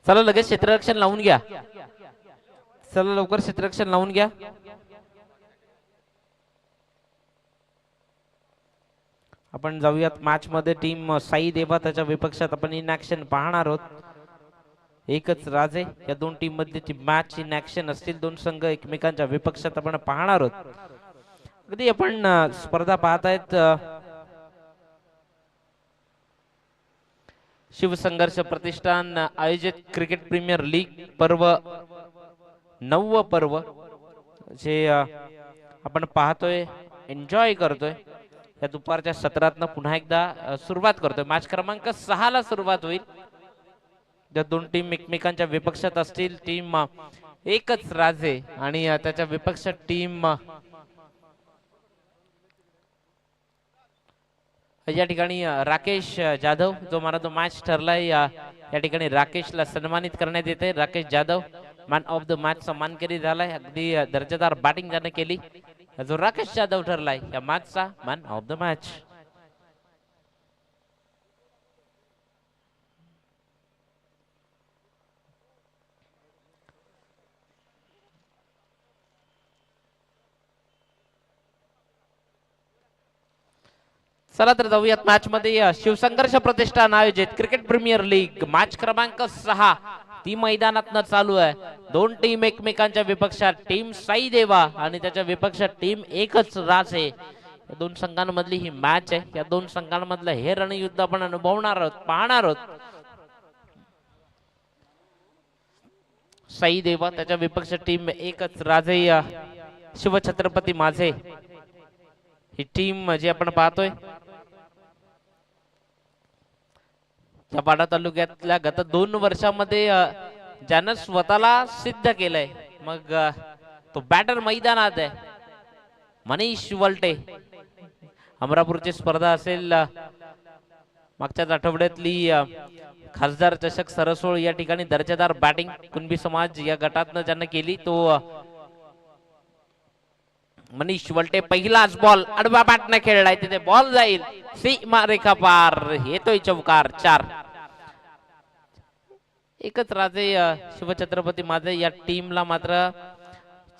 चला लगेच क्षेत्ररक्षण लावून घ्या. चला लवकर क्षेत्ररक्षण लावून घ्या. आपण जाऊयात मॅच मध्ये. टीम साई देवा त्याच्या विपक्षात आपण इन ऍक्शन पाहणार आहोत. एकच राजे या दोन टीम मधली मॅच इन ऍक्शन असतील. दोन संघ एकमेकांच्या विपक्षात आपण पाहणार आहोत. अगदी आपण स्पर्धा पाहतायत शिवसंघर्ष प्रतिष्ठान आयोजित क्रिकेट प्रीमियर लीग पर्व 9व पर्व जे आपण पाहतोय, एन्जॉय करतोय. या दुपारच्या सत्रातनं पुन्हा एकदा सुरुवात करतोय. मॅच क्रमांक 6 ला सुरुवात होईल. ज्या दोन टीम एकमेकांच्या विपक्षात असतील. टीम एकच राजे आणि त्याच्या विपक्ष टीम या ठिकाणी राकेश जाधव जो मला तो मॅच ठरलाय. या ठिकाणी राकेशला सन्मानित करण्यात येते. Rakesh Jadhav man of the match चा मानकरी झालाय. अगदी दर्जेदार बॅटिंग त्याने केली. जो राकेश जाधव ठरलाय या मॅचचा मॅन ऑफ द मॅच. चला तर जाऊयात मॅच मध्ये. शिवसंघर्ष प्रतिष्ठान आयोजित क्रिकेट प्रीमियर लीग मॅच क्रमांक 6 ती मैदानात चालू आहे. दोन टीम एकमेकांच्या विपक्षात. टीम साई देवा आणि त्याच्या विपक्षात टीम एकच राजे. या दोन संघांमधली ही मॅच आहे. या दोन संघांमधलं हे रणयुद्ध आपण अनुभवणार आहोत, पाहणार आहोत. साई देवा त्याच्या विपक्ष टीम एकच राजे शिवछत्रपती माझे ही टीम जी आपण पाहतोय या पाडा तालुक्यातल्या गत 2 वर्षांमध्ये ज्यानं स्वतःला सिद्ध केलंय. मग तो बॅटर मैदानात आहे. मनीष वलटे. अमरापूरची स्पर्धा असेल, मागच्याच आठवड्यातली खासदार चषक सरसोळ या ठिकाणी दर्जेदार बॅटिंग कुणबी समाज या गटातनं ज्यानं केली तो मनीष वलटे. पहिलाच बॉल आडवा बॅटने खेळलाय. तिथे बॉल जाईल सीमा रेखा पार. येतोय चौकार. 4. एकच राजे शिवछत्रपती माझे या टीमला मात्र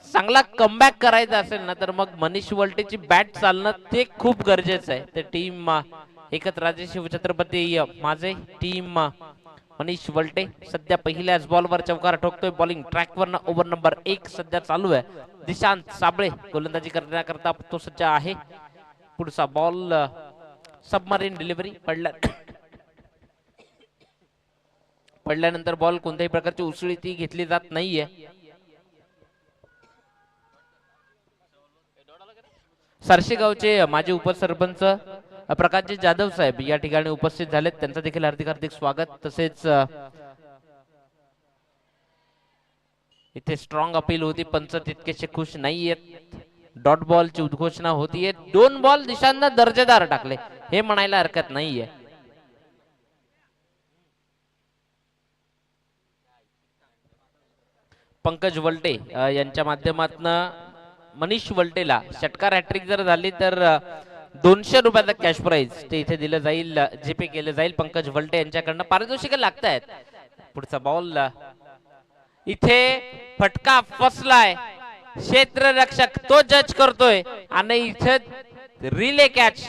चांगला कमबॅक करायचा असेल ना तर मग मनीष वलटेची बॅट चालणं ते खूप गरजेचं आहे. ते टीम एकच राजे शिवछत्रपती माझे टीम मनीष वलटे सध्या पहिल्याच बॉलवर चौकार ठोकतोय. बॉलिंग ट्रॅकवर ओव्हर नंबर 1 सध्या चालू आहे. दिशांत साबळे गोलंदाजी करण्याकरता तो सज्ज आहे. पुढचा बॉल सबमरीन डिलिव्हरी पडल्यानंतर बॉल कोणत्याही प्रकारची उसळी ती घेतली जात नाहीये. सारशेगावचे माजी उपसरपंच प्रकाशजी जाधव साहेब या ठिकाणी उपस्थित झालेत. त्यांचं देखील हार्दिक हार्दिक स्वागत. तसेच इथे स्ट्रॉंग अपील होती. पंच तितकेसे खुश नाहीयेत. डॉट बॉलची उद्घोषणा होतीये. 2 बॉल दिशांना दर्जेदार टाकले हे म्हणायला हरकत नाहीये. पंकज वलटे यांच्या माध्यमातून मनीष वलटेला षटकार हॅट्रिक जर झाली तर 200 रुपयाचा कॅश प्राइज ते इथे दिलं जाईल. जीपे केलं जाईल. पंकज वलटे यांच्याकडनं पारितोषिक लागतायत. पुढचा बॉल इथे फटका फसलाय. क्षेत्ररक्षक तो जज करतोय आणि इथे रिले कॅच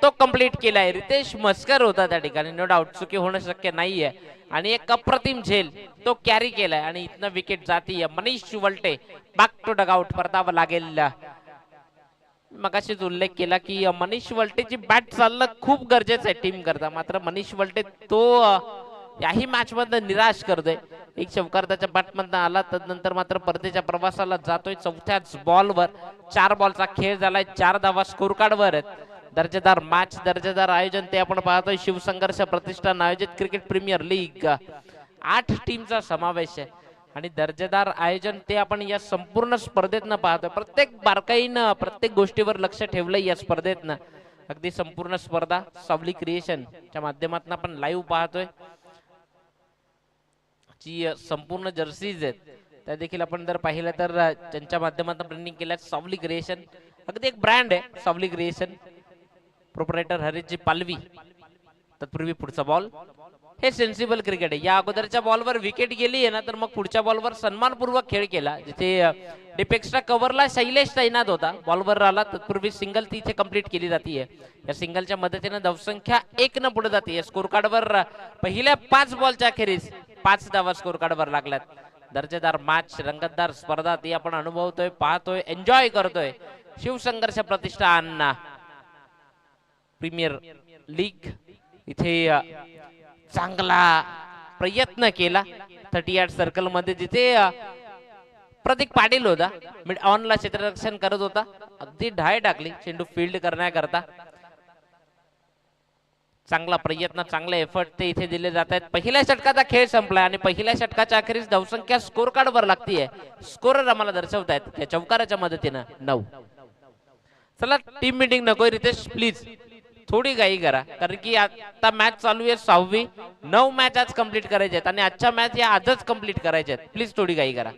तो कंप्लीट केलाय. रितेश मस्कर होता त्या ठिकाणी. नो डाऊट चुकी होणं शक्य नाहीये. आणि एक अप्रतिम झेल तो कॅरी केलाय आणि इथनं विकेट जातीय. Manish Walte back to dugout परतावं लागेल. मगाशीच उल्लेख केला की मनीष वलटेची बॅट चालणं खूप गरजेचं आहे टीम करता. मात्र मनीष वलटे तो याही मॅच मध्ये निराश करतोय. एक चौकार त्याच्या बॅट मधनं आला. तदनंतर मात्र परतीच्या प्रवासाला जातोय. चौथ्याच बॉलवर 4 बॉलचा खेळ झालाय. 4 धावा स्कोर कार्ड वर आहेत. दर्जेदार मॅच, दर्जेदार आयोजन ते आपण पाहतोय. शिवसंघर्ष प्रतिष्ठान आयोजित क्रिकेट प्रीमियर लीग 8 टीमचा समावेश आहे आणि दर्जेदार आयोजन ते आपण या संपूर्ण स्पर्धेतनं पाहतोय. प्रत्येक बारकाईनं प्रत्येक गोष्टीवर लक्ष ठेवलंय या स्पर्धेतनं. अगदी संपूर्ण स्पर्धा सावली क्रिएशनच्या माध्यमातून आपण लाईव्ह पाहतोय. जी संपूर्ण जर्सीज आहेत त्या देखील आपण जर पाहिलं तर त्यांच्या माध्यमातून प्रिंटिंग केल्या. सावली क्रिएशन अगदी एक ब्रँड आहे सावली क्रिएशन. प्रोपरायटर हरीशजी पालवी. तत्पूर्वी पुढचा बॉल हे सेन्सिबल क्रिकेट आहे. या अगोदरच्या बॉलवर विकेट गेली आहे ना तर मग पुढच्या बॉलवर सन्मानपूर्वक खेळ केला. जिथे डिपेक्सच्या कव्हरला शैलेश तैनात होता, बॉलवर आला तत्पूर्वी सिंगल ती इथे कंप्लीट केली जाते. या सिंगलच्या मदतीने धावसंख्या 1 न पुढे जाते. स्कोर कार्डवर पहिल्या 5 बॉलच्या अखेरीस 5 धावा स्कोर कार्डवर लागल्यात. दर्जेदार मॅच, रंगतदार स्पर्धा ती आपण अनुभवतोय, पाहतोय, एन्जॉय करतोय. शिवसंघर्ष प्रतिष्ठान प्रीमियर लीग इथे चांगला प्रयत्न केला 38 सर्कल मध्ये, जिथे प्रतीक पाटील होता मिड ऑनला क्षेत्ररक्षण करत होता. अगदी ढाय टाकली चेंडू फील्ड करण्याकरता. चांगला प्रयत्न, चांगले एफर्ट ते इथे दिले जात आहेत. पहिल्या षटकाचा खेळ संपला आणि पहिल्या षटकाच्या अखेरीस धावसंख्या स्कोर कार्ड वर लागतीये. स्कोरर आम्हाला दर्शवतायत त्या चौकाराच्या मदतीनं 9. चला टीम मीटिंग नकोय रितेश, प्लीज थोडी घाई करा, कारण की आता मॅच चालू आहे 6वी. 9 मॅच आज कंप्लीट करायचे आहेत आणि आजच्या मॅच या आजच कंप्लीट करायच्या आहेत. प्लीज थोडी घाई करा.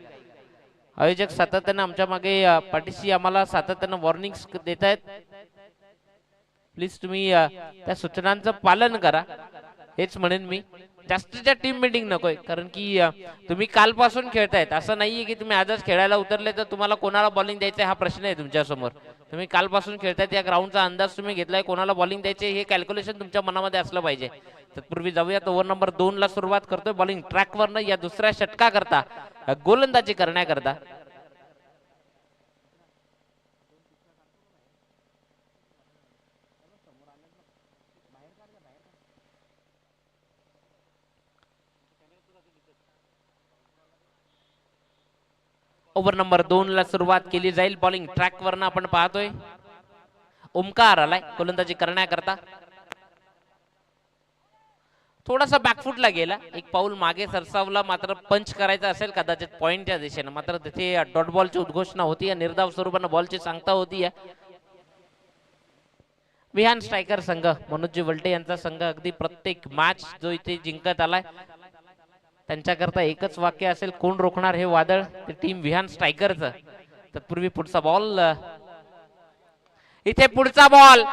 आयोजक सातत्याने आमच्या मागे पाठीशी आम्हाला सातत्याने वॉर्निंग्स देत आहेत. प्लीज तुम्ही त्या सूचनांचं पालन करा, हेच म्हणेन मी. जास्तीच्या टीम मीटिंग नकोय, कारण की तुम्ही कालपासून खेळतायत. असं नाहीये की तुम्ही आजच खेळायला उतरले तर तुम्हाला कोणाला बॉलिंग द्यायचं हा प्रश्न आहे तुमच्या समोर. तुम्ही कालपासून खेळतायत, या ग्राउंडचा अंदाज तुम्ही घेतलाय, कोणाला बॉलिंग द्यायचे हे कॅल्क्युलेशन तुमच्या मनामध्ये असलं पाहिजे. तत्पूर्वी जाऊयात ओव्हर नंबर 2 ला सुरुवात करतोय. बॉलिंग ट्रॅकवरनं या दुसऱ्या षटकाकरता गोलंदाजी करण्याकरता ओव्हर नंबर 2 ला सुरुवात केली जाईल. बॉलिंग ट्रॅक वरनं आपण पाहतोय ओमकार आलाय गोलंदाजी करण्याकरता. थोडासा बॅकफुटला गेला, एक पाऊल मागे सरसावला, मात्र पंच करायचा असेल कदाचित पॉइंटच्या दिशेने. मात्र तिथे डॉट बॉलची उद्घोषणा होती, निर्धाव स्वरूपानं बॉलची सांगता होती. विहान स्ट्रायकर संघ मनोजी वल्टे यांचा संघ अगदी प्रत्येक मॅच जो इथे जिंकत आलाय त्यांच्याकरता एकच वाक्य असेल, कोण रोखणार हे वादळ, ते टीम विहान स्ट्रायकरचं. तत्पूर्वी पुढचा बॉल, इथे पुढचा बॉल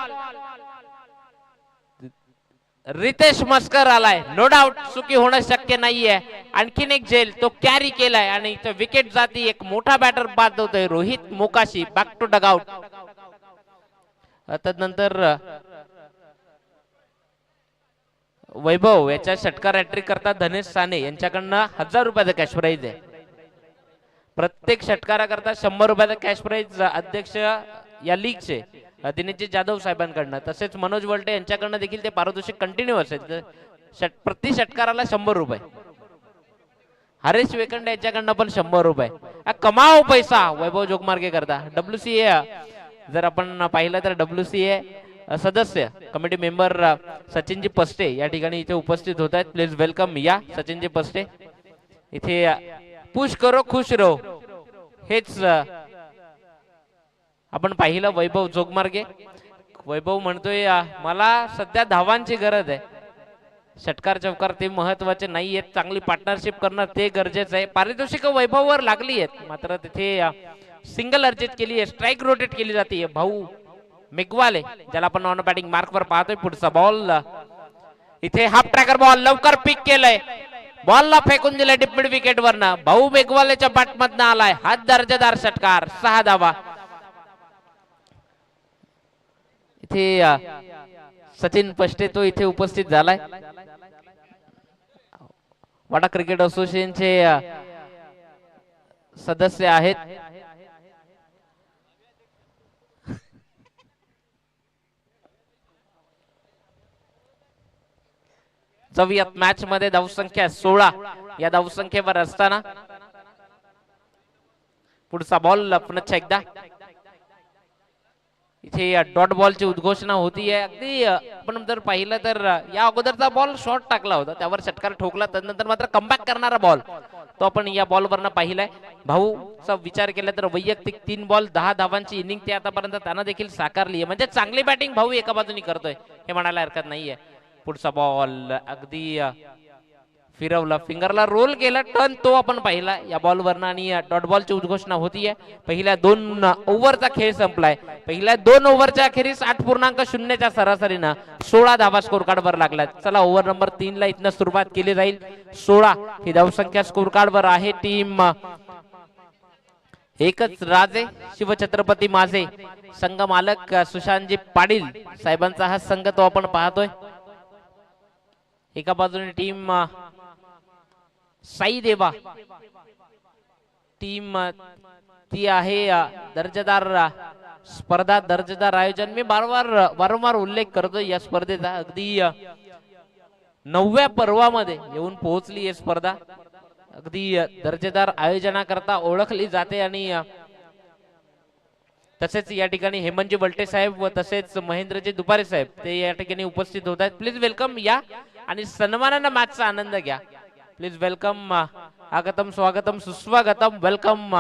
रितेश मस्कर आलाय. नो डाऊट चुकी होणं शक्य नाहीये. आणखीन एक झेल तो कॅरी केलाय आणि इथे विकेट जाती. एक मोठा बॅटर बाद होतोय Rohit Mokashi. Back to dugout. तदनंतर वैभव याच्या षटकार हॅट्रिक करता धनेश साने यांच्याकडनं 1000 रुपयाचा कॅश प्राइज आहे. प्रत्येक षटकाराकरता 100 रुपयाचा कॅश प्राइज अध्यक्ष या लीगचे दिनेशजी जाधव साहेबांकडनं, तसेच मनोज वल्टे यांच्याकडनं देखील ते पारितोषिक कंटिन्यू असेल. प्रति षटकाराला 100 रुपये. हरेश वेकंडे यांच्याकडनं पण 100 रुपये. कमाव पैसा वैभव जोगमार्गे करता. WCA जर आपण पाहिलं तर WCA सदस्य कमिटी मेंबर सचिनजी पस्टे या ठिकाणी इथे उपस्थित होत आहेत. प्लीज वेलकम या सचिनजी पस्टे. इथे पुश करो खुश रहो हेच आपण पाहिलं. वैभव जोगमार्गे, वैभव म्हणतोय मला सध्या धावांची गरज आहे. षटकार चौकार ते महत्वाचे नाही आहेत, चांगली पार्टनरशिप करणं ते गरजेचं आहे. पारितोषिक वैभववर लागली आहेत, मात्र तिथे सिंगल अर्जित केली आहे, स्ट्राईक रोटेट केली जाते. भाऊ मेघवाले ज्याला आपण नॉन बॅटिंग मार्क वर पाहतोय. पुढचा बॉल, इथे हाफ ट्रॅकर बॉल लवकर पिक केलंय, बॉलला फेकून दिलंय डिप मिड विकेट वरनं. भाऊ मेघवालेच्या बॅटमधनं आलाय हा दर्जेदार षटकार. 6 धावा. इथे सचिन पष्टे तो इथे उपस्थित झालाय. वाडा क्रिकेट असोसिएशनचे सदस्य आहेत. जाऊयात मॅच मध्ये. धावसंख्या 16 या धावसंख्येवर असताना पुढचा बॉल पुन्हा एकदा. इथे डॉट बॉलची उद्घोषणा होती आहे. अगदी आपण जर पाहिलं तर या अगोदरचा बॉल शॉर्ट टाकला होता, त्यावर षटकार ठोकला, त्यानंतर मात्र कमबॅक करणारा बॉल तो आपण या बॉलवरनं पाहिलाय. भाऊचा विचार केला तर वैयक्तिक 3 बॉल 10 धावांची इनिंग ते आतापर्यंत त्यांना देखील साकारली आहे. म्हणजे चांगली बॅटिंग भाऊ एका बाजूने करतोय हे म्हणायला हरकत नाहीये. पुढचा बॉल अगदी फिरवला, फिंगरला रोल केला, टर्न तो आपण पाहिला या बॉलवरनं आणि डॉट बॉलची उद्घोषणा होतीये. पहिल्या 2 ओव्हरचा खेळ संपलाय. पहिल्या 2 ओव्हरच्या अखेरीस 8.0च्या सरासरीनं 16 धावा स्कोर कार्डवर लागल्या. चला ओव्हर नंबर 3 ला इथनं सुरुवात केली जाईल. 16 ही धावसंख्या स्कोर कार्डवर आहे. टीम एकच राजे शिवछत्रपती माझे, संघ मालक सुशांतजी पाटील साहेबांचा हा संघ तो आपण पाहतोय. एका बाजूने टीम साई देवा, टीम ती आहे दर्जेदार स्पर्धा, दर्जेदार आयोजन. मी वारंवार उल्लेख करतो या स्पर्धेचा. अगदी 9व्या पर्वामध्ये येऊन पोहोचली ही स्पर्धा. अगदी दर्जेदार आयोजनाकरता ओळखली जाते आणि तसेच या ठिकाणी हेमंतजी वलटे साहेब व तसेच महेंद्रजी दुपारे साहेब ते या ठिकाणी उपस्थित होत आहेत. प्लीज वेलकम या आणि सन्मानानं मॅचचा आनंद घ्या. प्लीज वेलकम, आगतम स्वागतम सुस्वागतम, वेलकम.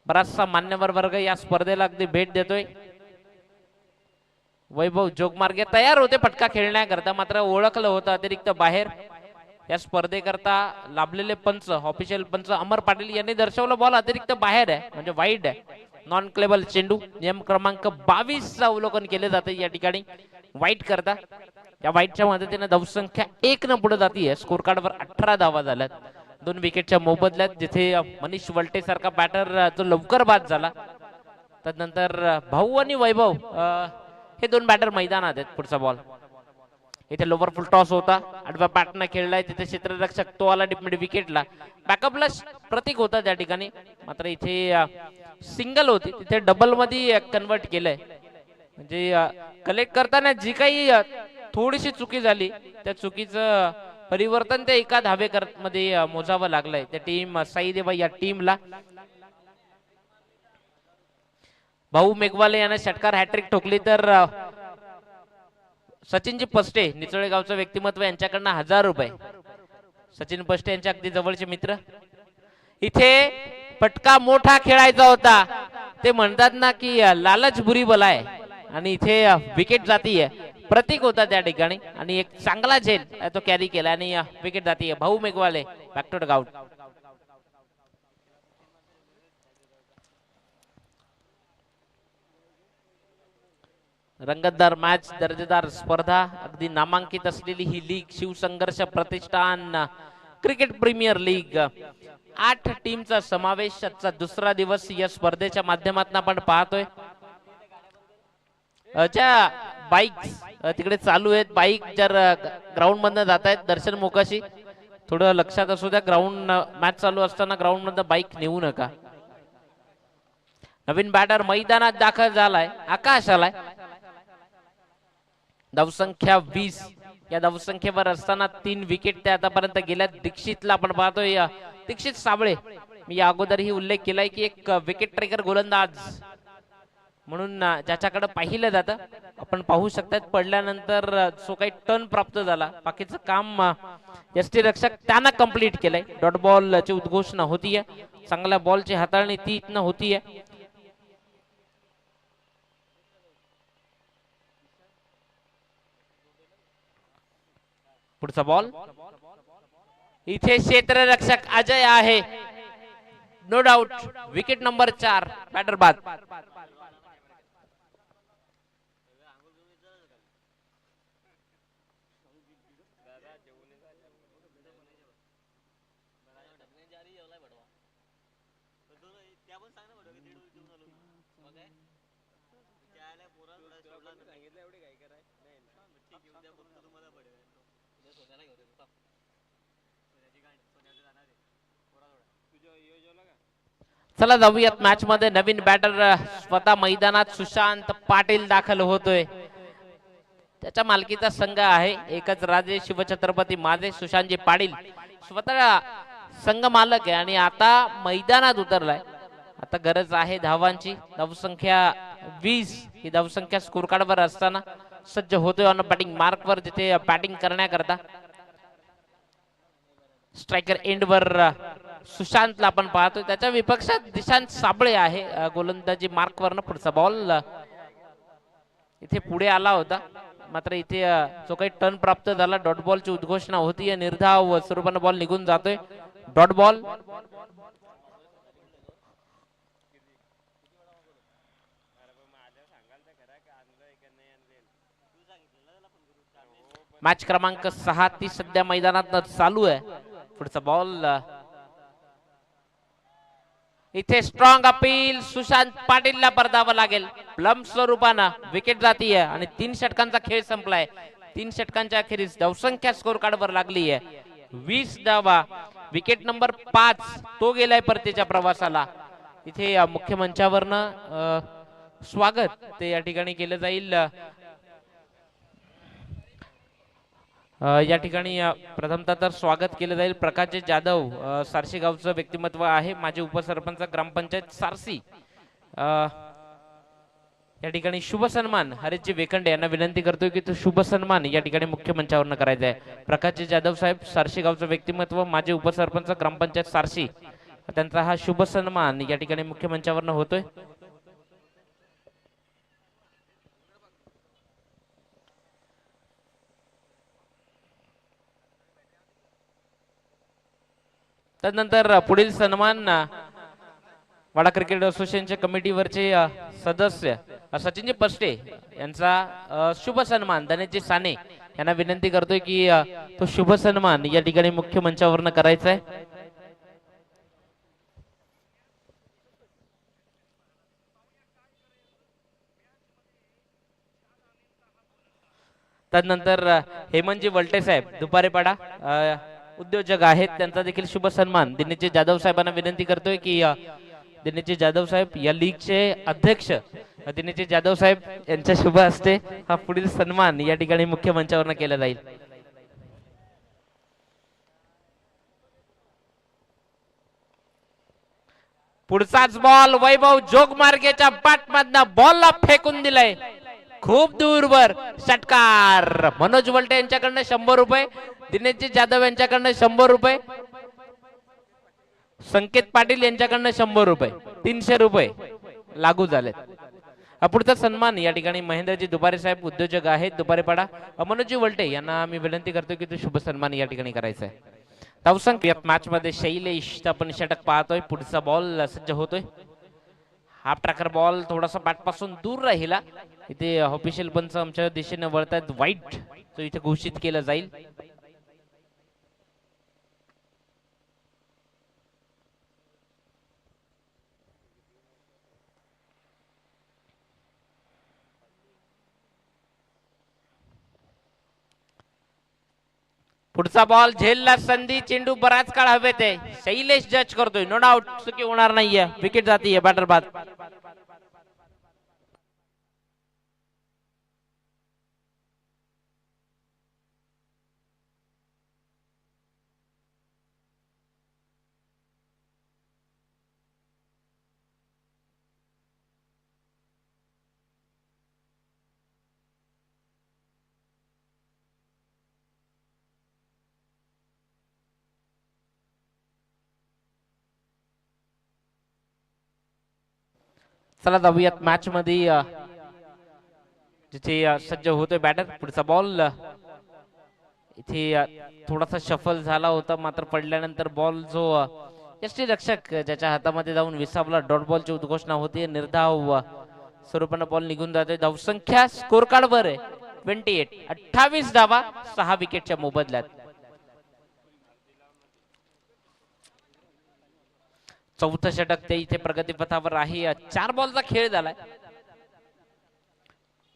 बराचसा मान्यवर वर्ग या स्पर्धेला अगदी भेट देतोय. वैभव जोगमार्गे तयार होते फटका खेळण्याकरता, मात्र ओळखलं होतं अतिरिक्त बाहेर. या स्पर्धेकरता लाभलेले पंच, ऑफिशियल पंच अमर पाटील यांनी दर्शवलं बॉल अतिरिक्त बाहेर आहे, म्हणजे वाईड आहे. नॉन क्लेबल चेंडू, नियम क्रमांक 22 चं अवलोकन केले जाते या ठिकाणी वाईट करता. या वाईटच्या मदतीने धावसंख्या 1 न पुढे जाते. स्कोर कार्डवर 18 धावा झाल्यात 2 विकेटच्या मोबदल्यात, जिथे मनीष वलटे सारखा बॅटर जो लवकर बाद झाला. त्यानंतर भाऊ आणि वैभव हे 2 बॅटर मैदानात आहेत. पुढचा बॉल इथे लोवर फुल टॉस होता, आडव्या पॅटर्न खेळलाय, तिथे क्षेत्ररक्षक तो आला डिप विकेटला. बॅकअपला प्रतीक होता त्या ठिकाणी, मात्र इथे सिंगल होती, तिथे डबल मध्ये कन्वर्ट केलंय. म्हणजे कलेक्ट करताना जी काही थोडीशी चुकी झाली त्या चुकीचं परिवर्तन ते एका धावेकर मध्ये मोजावं लागलंय त्या टीम साई देवा या टीमला. भाऊ मेघवाले यांना षटकार हॅट्रिक ठोकली तर सचिनजी पस्टे निचोळे गावचं व्यक्तिमत्व यांच्याकडनं 1000 रुपये. सचिन पस्टे यांचे अगदी जवळचे मित्र. इथे फटका मोठा खेळायचा होता, ते म्हणतात ना की लालच बुरी बला आहे, आणि इथे विकेट जातीये. प्रतीक होता त्या ठिकाणी आणि एक चांगला झेल तो कॅरी केला आणि विकेट जातीये. भाऊ मेघवाले बॅक टू आउट. रंगतदार मॅच, दर्जेदार स्पर्धा, अगदी नामांकित असलेली ही लीग शिवसंघर्ष प्रतिष्ठान क्रिकेट प्रीमियर लीग. 8 टीमचा समावेश. आजचा दुसरा दिवस या स्पर्धेच्या माध्यमातून आपण पाहतोय. ज्या बाईक्स तिकडे चालू आहेत, बाईक जर ग्राउंड मधनं जात आहेत दर्शन मोकाशी, थोडं लक्षात असू द्या. ग्राउंड मॅच चालू असताना ग्राउंड मधनं बाईक नेऊ नका. नवीन बॅटर मैदानात दाखल झालाय, आकाश आलाय. धावसंख्या 20. या धावसंख्येवर असताना 3 विकेट ते आतापर्यंत गेल्या. दीक्षितला आपण पाहतोय, दीक्षित साबळे, मी या अगोदरही उल्लेख केलाय की एक विकेट ट्रेकर गोलंदाज म्हणून ज्याच्याकडे पाहिलं जातं. आपण पाहू शकतात पडल्यानंतर जो काही टर्न प्राप्त झाला, बाकीचं काम यष्टी रक्षक त्यानं कंप्लीट केलंय. डॉट बॉल ची उद्घोषणा होतीये. चांगल्या बॉलची हाताळणी ती इथनं होतीये. पुढचा बॉल इथे क्षेत्ररक्षक अजय आहे, no doubt. Wicket number 4, batter बाद. चला जाऊयात मॅच मध्ये. नवीन बॅटर स्वतः मैदानात सुशांत पाटील दाखल होतोय. त्याच्या मालकीचा संघ आहे एकच राजे शिवछत्रपती माझे. सुशांतजी पाटील स्वतः संघ मालक आहे आणि आता मैदानात उतरलाय. आता गरज आहे धावांची. धावसंख्या 20 ही धावसंख्या स्कोर कार्ड वर असताना सज्ज होतोय ऑन बॅटिंग मार्क वर, जिथे बॅटिंग करण्याकरता स्ट्रायकर एंड वर सुशांतला आपण पाहतोय. त्याच्या विपक्षात दिशांत साबळे आहे गोलंदाजी मार्क वर. पुढचा बॉल इथे पुढे आला होता, मात्र इथे जो काही टर्न प्राप्त झाला डॉट बॉलची उद्घोषणा होती, निर्धाव स्वरूपाने बॉल निघून जातोय, डॉट बॉल. मॅच क्रमांक 6 ती सध्या मैदानात चालू आहे. पुढचा बॉल इथे स्ट्रॉंग अपील, सुशांत पाटीलला परतावं लागेल. प्लम स्वरूपानं विकेट जातीये आणि 3 षटकांचा खेळ संपलाय. 3 षटकांच्या अखेरीस धावसंख्या स्कोर कार्डवर लागली आहे 20 धावा. विकेट नंबर 5 तो गेलाय परतीच्या प्रवासाला. इथे मुख्य मंचावरनं स्वागत ते या ठिकाणी केलं जाईल. या ठिकाणी प्रथमतः तर स्वागत केलं जाईल प्रकाशजी जाधव, सारशी गावचं व्यक्तिमत्व आहे, माजी उपसरपंच ग्रामपंचायत सारसी. या ठिकाणी शुभ सन्मान हरीशजी वेखंडे यांना विनंती करतोय की तो शुभ सन्मान या ठिकाणी मुख्य मंचावरनं करायचा आहे. प्रकाशजी जाधव साहेब, सारशी गावचं व्यक्तिमत्व, माजी उपसरपंच ग्रामपंचायत सारसी, त्यांचा हा शुभ सन्मान या ठिकाणी मुख्य मंचावरनं होतोय. त्यानंतर पुढील सन्मान वाडा क्रिकेट असोसिएशनच्या कमिटीवरचे सदस्य सचिनजी पस्टे यांचा शुभ सन्मान धनंजय साने यांना विनंती करतोय की तो शुभ सन्मान या ठिकाणी मुख्य मंचावरनं करायचा आहे. त्यानंतर हेमंतजी वलटे साहेब दुपारेपाडा उद्योजक आहेत, त्यांचा देखील शुभ सन्मान दिनेशजी जाधव साहेबांना विनंती करतोय की दिनेशजी जाधव साहेब या लीगचे अध्यक्ष दिनेशजी जाधव साहेब यांच्या शुभ हस्ते हा पुढील सन्मान या ठिकाणी मुख्य मंचावरनं केला जाईल. पुढचाच बॉल वैभव जोगमार्गेच्या बॅटमधनं बॉलला फेकून दिलाय खूप दूरवर. षटकार मनोज वलटे यांच्याकडनं 100 रुपये, दिनेशजी जाधव यांच्याकडनं 100 रुपये, संकेत पाटील यांच्याकडनं 100 रुपये, 300 रुपये लागू झालेत. पुढचा सन्मान या ठिकाणी महेंद्रजी दुपारे साहेब उद्योजक आहेत दुपारेपाडा, मनोजी वलटे यांना मी विनंती करतो की तो शुभ सन्मान या ठिकाणी करायचा आहे. धावसंख्या मॅच मध्ये शैलेश आपण षटक पाहतोय. पुढचा बॉल सज्ज होतोय. हाफ ट्रॅकर बॉल थोडासा बॅट पासून दूर राहिला. इथे ऑफिशियल पंच आमच्या दिशेने वळतायत, वाईट तो इथे घोषित केला जाईल. पुढचा बॉल झेलला संधी, चेंडू बराच काळ हवेत आहे. शैलेश जज करतोय, नो डाऊट चुकी होणार नाहीये, विकेट जातीये बॅटर बाद. चला जाऊयात मॅच मध्ये जिथे सज्ज होतोय बॅटर. पुढचा बॉल इथे थोडासा शफल झाला होता, मात्र पडल्यानंतर बॉल जो यष्टीरक्षक ज्याच्या हातामध्ये जाऊन विसावला, डॉट बॉलची उद्घोषणा होती. निर्धाव स्वरूपाने बॉल निघून जातोय. धावसंख्या स्कोर कार्ड वर आहे 28, 28 धावा 6 विकेटच्या मोबदल्यात. चौथं षटक ते इथे प्रगतीपथावर आहे. 4 बॉलचा खेळ झालाय.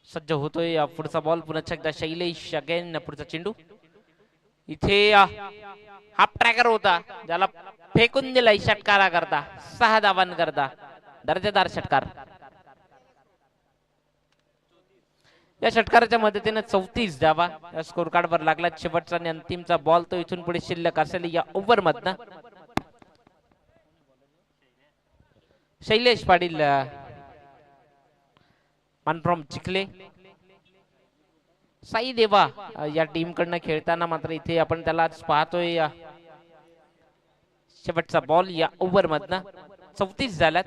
सज्ज होतोय पुढचा बॉल. पुन्हा एकदा शैलेश अगेन. पुढचा चेंडू इथे हाफ ट्रॅकर होता, ज्याला फेकून दिलाय षटकारा करता, 6 धावांकरता दर्जेदार षटकार. या षटकाराच्या मदतीने 34 धावा या स्कोर कार्ड वर लागला. शेवटचा आणि अंतिमचा बॉल तो इथून पुढे शिल्लक असेल या ओव्हर मधनं. शैलेश पाटील मन फ्रॉम चिखले, साई देवा या टीम कडनं खेळताना, मात्र इथे आपण त्याला आज पाहतोय. शेवटचा बॉल या ओव्हर मधनं 34 झाल्यात.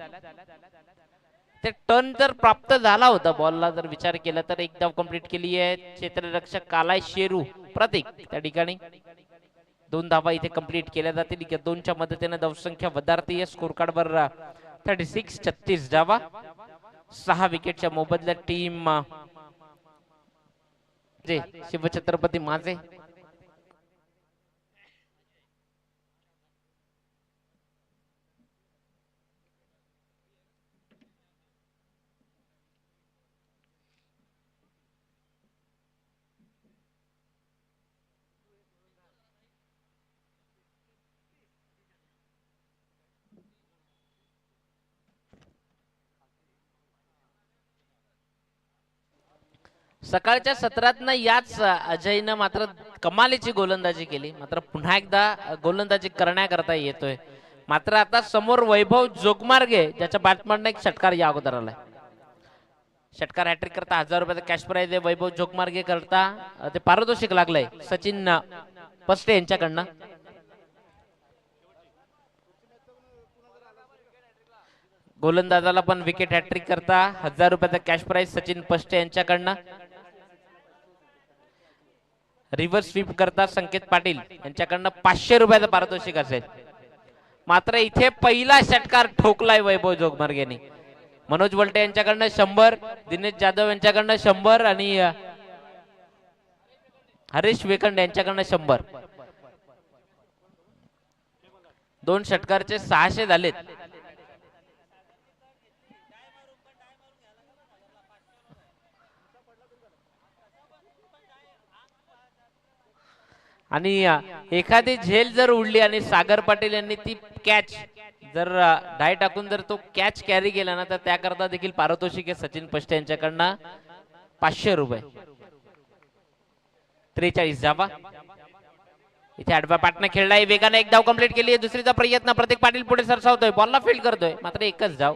ते टर्न जर प्राप्त झाला होता बॉलला जर विचार केला तर एक धाव कंप्लीट केली आहे क्षेत्ररक्षक कालाय शेरू प्रतीक त्या ठिकाणी 2 धावा इथे कंप्लीट केल्या जातील. 2च्या मदतीने धावसंख्या वधारतीय स्कोर कार्ड वर 36 धावा 6 विकेटच्या मोबदल्यात टीम जे शिवछत्रपती माझे सकाळच्या सत्रात याच अजयनं मात्र कमालीची गोलंदाजी केली. मात्र पुन्हा एकदा गोलंदाजी करण्याकरता येतोय. मात्र आता समोर वैभव जोगमार्गे ज्याच्या बॅट्समॅनने एक षटकार या अगोदर आलाय. षटकार हॅट्रिक करता 1000 रुपयाचा कॅश प्राइज आहे वैभव जोगमार्गे करता ते पारितोषिक लागलंय सचिन पस्टे यांच्याकडनं. गोलंदाजाला पण विकेट हॅट्रिक करता 1000 रुपयाचा कॅश प्राइज सचिन पस्टे यांच्याकडनं. रिव्हर्स स्वीप करता संकेत पाटील यांच्याकडनं 500 रुपयाचं पारितोषिक असेल. मात्र इथे पहिला षटकार ठोकलाय वैभव जोगमार्गेने. मनोज वलटे यांच्याकडनं 100, दिनेश जाधव यांच्याकडनं 100 आणि हरीश वेखंड यांच्याकडनं 100. 2 षटकारचे 600 झालेत. आणि एखादी झेल जर उडली आणि सागर पाटील यांनी ती कॅच जर डाय टाकून जर तो कॅच कॅरी केला ना तर त्याकरता देखील पारितोषिक आहे सचिन पष्टे यांच्याकडनं 500 रुपये. 43 धावा इथे आडव्या पाटनं खेळलाय वेगाने एक धाव कंप्लीट केली आहे. दुसरीचा प्रयत्न प्रतीक पाटील पुढे सरसावतोय बॉलला फील्ड करतोय मात्र एकच धाव.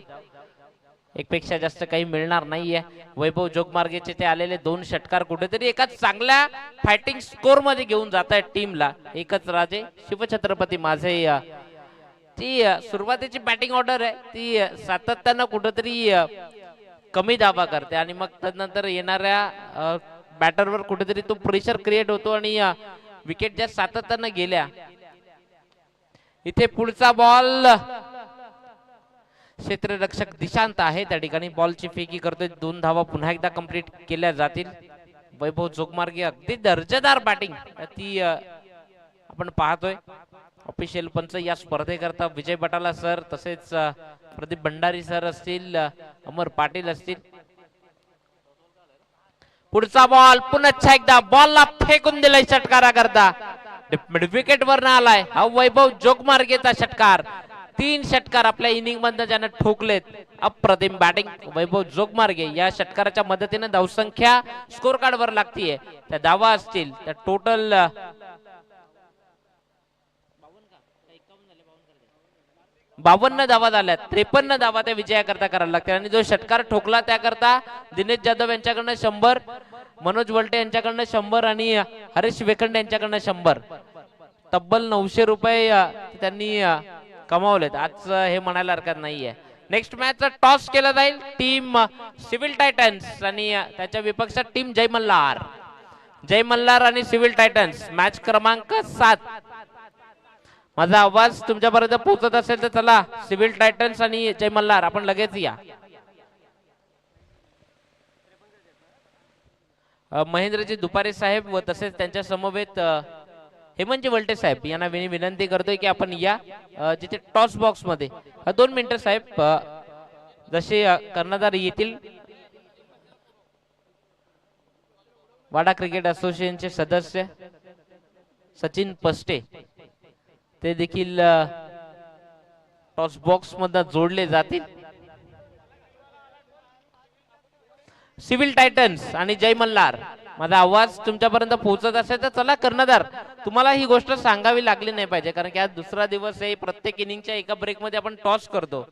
एक पेक्षा जास्त काही मिळणार नाहीये. वैभव जोगमार्गेचे ते आलेले 2 षटकार कुठेतरी एकाच चांगल्या फायटिंग स्कोर मध्ये घेऊन जात आहेत टीमला. एकच राजे शिवछत्रपती माझे ती सुरुवातीची बॅटिंग ऑर्डर आहे ती सातत्यानं कुठेतरी कमी धावा करते आणि मग त्यानंतर येणाऱ्या बॅटरवर कुठेतरी तो प्रेशर क्रिएट होतो आणि विकेट ज्या सातत्यानं गेल्या. इथे पुढचा बॉल क्षेत्ररक्षक दिशांत आहे त्या ठिकाणी बॉलची फेकी करतोय. 2 धावा पुन्हा एकदा कंप्लीट केल्या जातील. वैभव जोगमार्गे अगदी दर्जेदार बॅटिंग ती आपण पाहतोय. ऑफिशियल पंच या स्पर्धेकरता विजय बटाला सर तसेच प्रदीप भंडारी सर असतील अमर पाटील असतील. पुढचा बॉल पुन्हा एकदा बॉलला फेकून दिलाय षटकारा करता विकेट वर आलाय हा वैभव जोगमार्गेचा षटकार. 3 षटकार आपल्या इनिंग मध्ये ज्यानं ठोकलेत. अप्रतिम बॅटिंग वैभव जोगमार्गे या षटकाराच्या मदतीने धावसंख्या स्कोर कार्ड वर लागतीये. त्या धावा असतील त्या टोटल 52 धावा झाल्यात. 53 धावा त्या विजयाकरता करायला लागतील आणि जो षटकार ठोकला त्याकरता दिनेश जाधव यांच्याकडनं 100, मनोज वलटे यांच्याकडनं 100 आणि हरीश वेखंड यांच्याकडनं 100. तब्बल 900 रुपये त्यांनी कमावलेत. आज हे म्हणायला हरकत नाहीये. नेक्स्ट मॅच टॉस केला जाईल. टीम सिव्हिल टायटन्स आणि त्याच्या विपक्षात टीम जय मल्हार. जय मल्हार आणि सिव्हिल टायटन्स मॅच क्रमांक 7. माझा आवाज तुमच्यापर्यंत पोहोचत असेल तर चला सिव्हिल टायटन्स आणि जय मल्हार आपण लगेच या. महेंद्रजी दुपारे साहेब व तसेच त्यांच्या समवेत हेमंतजी वलटे साहेब यांना विनंती करतोय की आपण या जिथे टॉस बॉक्स मध्ये 2 मिनिटं साहेब जसे कर्णधार येतील. वाडा क्रिकेट असोसिएशनचे सदस्य सचिन पस्टे ते देखील टॉस बॉक्स मध्ये जोडले जातील. सिव्हिल टायटन्स आणि जय मल्हार माझा आवाज तुमच्यापर्यंत पोहोचत असेल तर चला कर्णधार तुम्हाला ही गोष्ट सांगावी लागली नाही पाहिजे कारण की आज दुसरा दिवस आहे. प्रत्येक इनिंगच्या एका ब्रेक मध्ये आपण टॉस करतो.